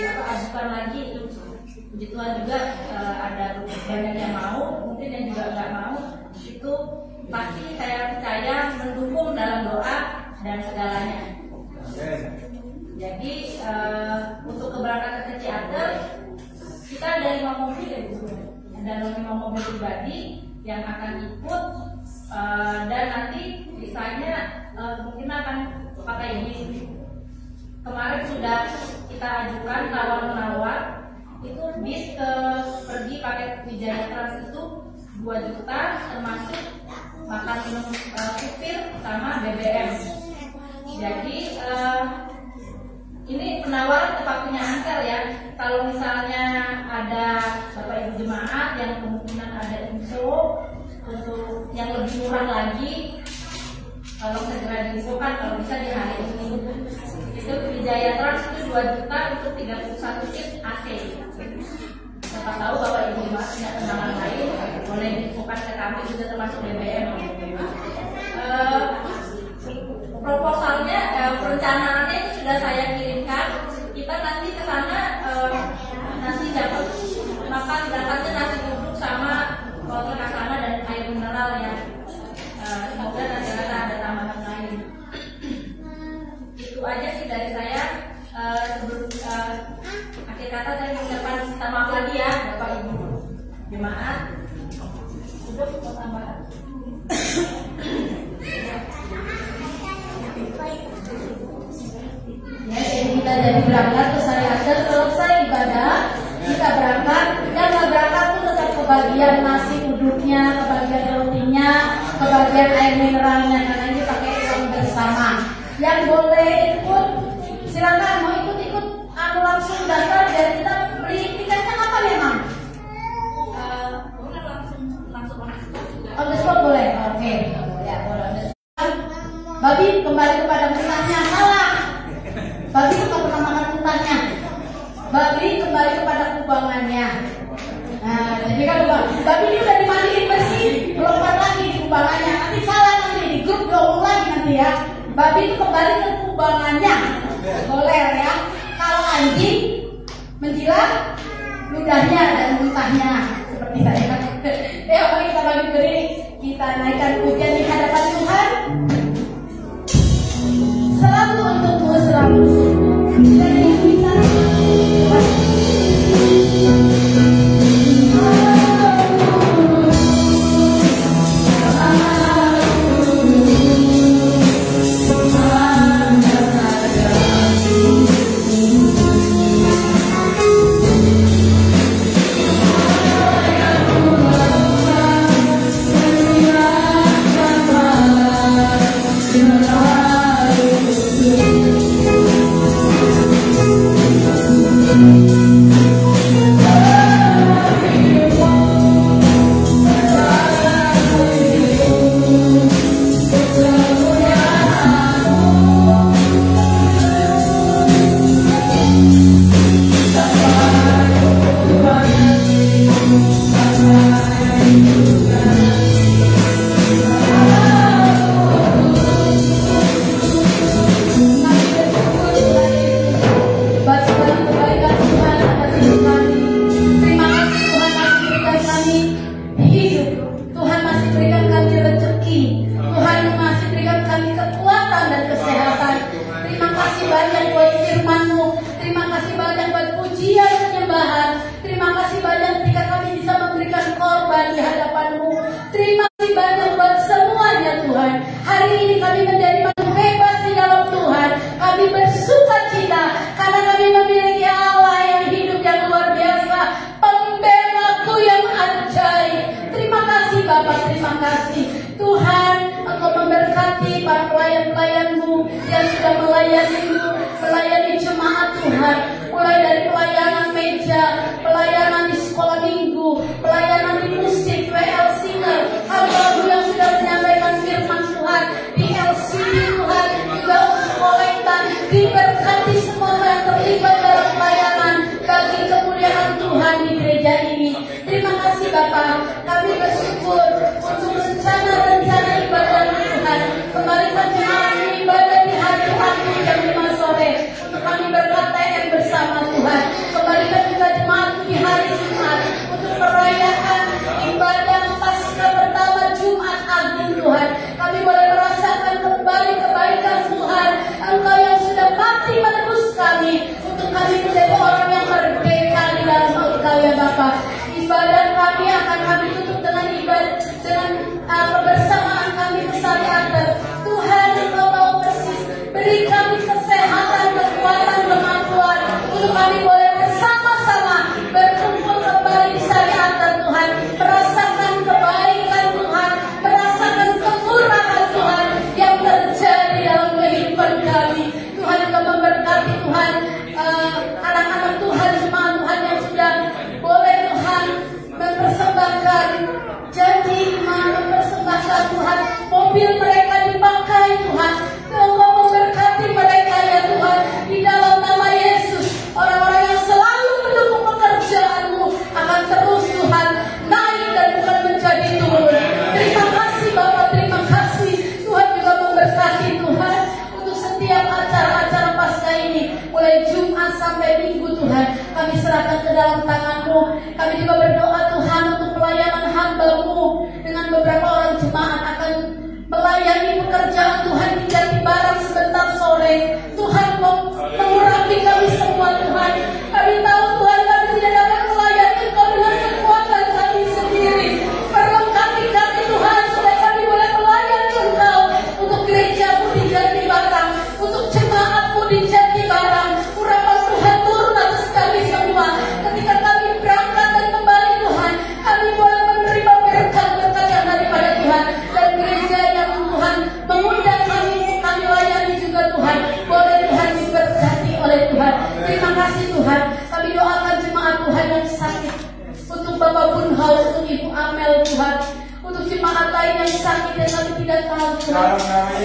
ajukan lagi. Puji Tuhan juga ada banyak yang mau, mungkin yang juga nggak mau. Itu pasti saya percaya mendukung dalam doa dan segalanya. Jadi untuk keberangkatan ke Ciater kita ada 5 mobil ya Bu. Ada 5 mobil pribadi yang akan ikut dan nanti sisanya mungkin akan pakai bis. Kemarin sudah kita ajukan tawar-menawar itu bis pergi pakai Wijaya Trans itu 2 juta termasuk makan minum supir sama BBM. Jadi ini penawaran tempat punya Ansel ya. Kalau misalnya ada Bapak Ibu jemaat yang kemungkinan ada info untuk yang lebih murah lagi, kalau segera diinfokan kalau bisa di hari ini. Itu Wijaya Trans itu 2 juta untuk 31 seat AC. Siapa tahu Bapak Ibu jemaat punya kenalan lain, boleh diinfokan ke kami juga termasuk BBM. Proposalnya, perencanaannya itu sudah saya kirimkan. Kita nanti ke sana nanti dapat makan dapatnya nasi uduk sama wortel kasana dan air mineral ya. Semoga nanti ada tambahan lain. Itu aja sih dari saya. Sebelum akhir kata saya mengucapkan minta maaf lagi ya Bapak Ibu jemaat. Uduk mau tambahan. Ya, jadi kita dari berangkat ke Ciater, selesai ibadah, kita berangkat, dan nggak berangkat pun tetap kebagian nasi uduknya, kebagian rotinya, kebagian air mineralnya, karena ini pakai uang bersama. Yang boleh ikut, silakan mau ikut langsung daftar dan kita beli tiketnya apa memang? On the spot boleh, oke, ya boleh on the spot. Babi kembali kepada mutanya, salah. Babi itu nggak pernah makan mutanya. Babi kembali kepada kubangannya. Nah, jadi kalau babi ini udah dimandiin bersih, lompat lagi di kubangannya. Nanti salah nanti di grup dong lagi nanti ya. Babi itu kembali ke kubangannya. Boleh ya. Kalau anjing menjilat ludahnya dan muntahnya seperti saya. Mari kita bagi beri, kita naikkan pujian di hadapan Tuhan. Selalu untukmu, selalu. Dan kita melayani jemaat Tuhan, mulai dari pelayanan meja, pelayanan di sekolah minggu, pelayanan di musik, WL Singer, hamba-hamba yang sudah menyampaikan firman Tuhan di LCD Tuhan, juga untuk kolektan, diberkati semua yang terlibat dalam pelayanan bagi kemuliaan Tuhan di gereja ini. Terima kasih Bapak, kami bersyukur untuk rencana-rencana ibadah Tuhan. Kembalikan acara-acara pasca ini, mulai Jumat sampai Minggu Tuhan, kami serahkan ke dalam tangan-Mu. Kami juga berdoa Tuhan untuk pelayanan hamba-Mu dengan beberapa orang jemaat akan melayani pekerjaan Tuhan di Jatibarang sebentar sore. Tuhan mengurapi kami semua Tuhan. Kami tahu Tuhan kami tidak dapat melayani Engkau dengan kekuatan kami sendiri. Perlengkapi kami Tuhan supaya kami boleh melayani Engkau untuk gereja-Mu di Jatibarang, untuk jemaat-Mu di Jatibarang. Urapan Tuhan turun atas kami semua. Ketika kami berangkat dan kembali Tuhan, kami boleh menerima berkat-berkat yang daripada Tuhan. Dan gereja yang Tuhan mengundang kami layani juga Tuhan, boleh Tuhan diberkati oleh Tuhan. Terima kasih Tuhan. Kami doakan jemaat Tuhan yang sakit, untuk Bapak Bunhau, untuk Ibu Amel Tuhan, untuk jemaat lain yang sakit dan kami tidak tahu Tuhan.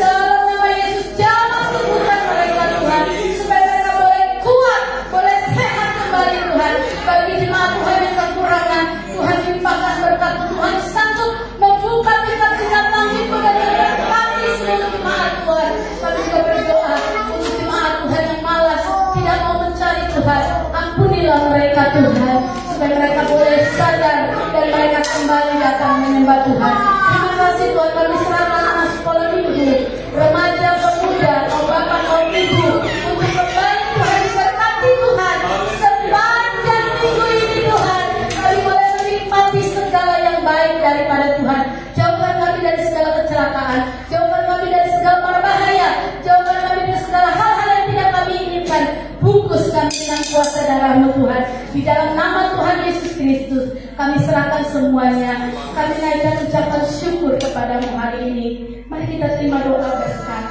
Dalam nama Yesus jamah sembuhkan mereka Tuhan, supaya mereka boleh kuat, boleh sehat kembali Tuhan. Bagi jemaat Tuhan yang kekurangan, Tuhan limpahkan berkat. Tuhan sanggup membuka tingkat-tingkat langit dan memberkati seluruh jemaat Tuhan. Kami juga berdoa untuk jemaat Tuhan yang malas, tidak mau mencari Tuhan. Ampunilah mereka Tuhan, supaya mereka boleh sadar dan mereka kembali datang menyembah Tuhan. Terima kasih Tuhan. Kami serahkan anak sekolah minggu, remaja, pemuda, kaum bapak, kaum ibu, untuk kembali Tuhan diberkati Tuhan sepanjang minggu ini Tuhan. Kami boleh menikmati segala yang baik daripada Tuhan. Jauhkan kami dari segala kecelakaan, jauhkan kami dari segala bahaya, jauhkan kami dari segala hal-hal yang tidak kami inginkan. Bungkus kami dengan kuasa darah-Mu Tuhan. Di dalam nama Tuhan Yesus Kristus kami serahkan semuanya. Kami naikkan ucapan syukur kepada-Mu hari ini. Mari kita terima doa berkat.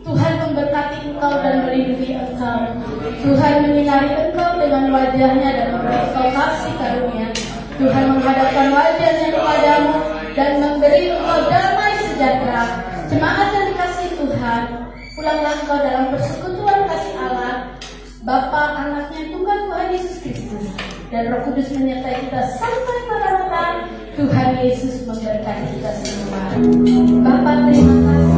Tuhan memberkati Engkau dan melindungi Engkau. Tuhan menyinari Engkau dengan wajah-Nya dan memberi Engkau kasih karunia. Tuhan menghadapkan wajah-Nya kepadamu dan memberi Engkau damai sejahtera. Jemaat yang dikasihi Tuhan, pulanglah engkau dalam persekutuan kasih Allah, Bapa, Anaknya, Tunggal Tuhan Yesus Kristus, dan Roh Kudus menyertai kita sampai maranatha. Tuhan Yesus memberkati kita semua. Bapa, terima kasih.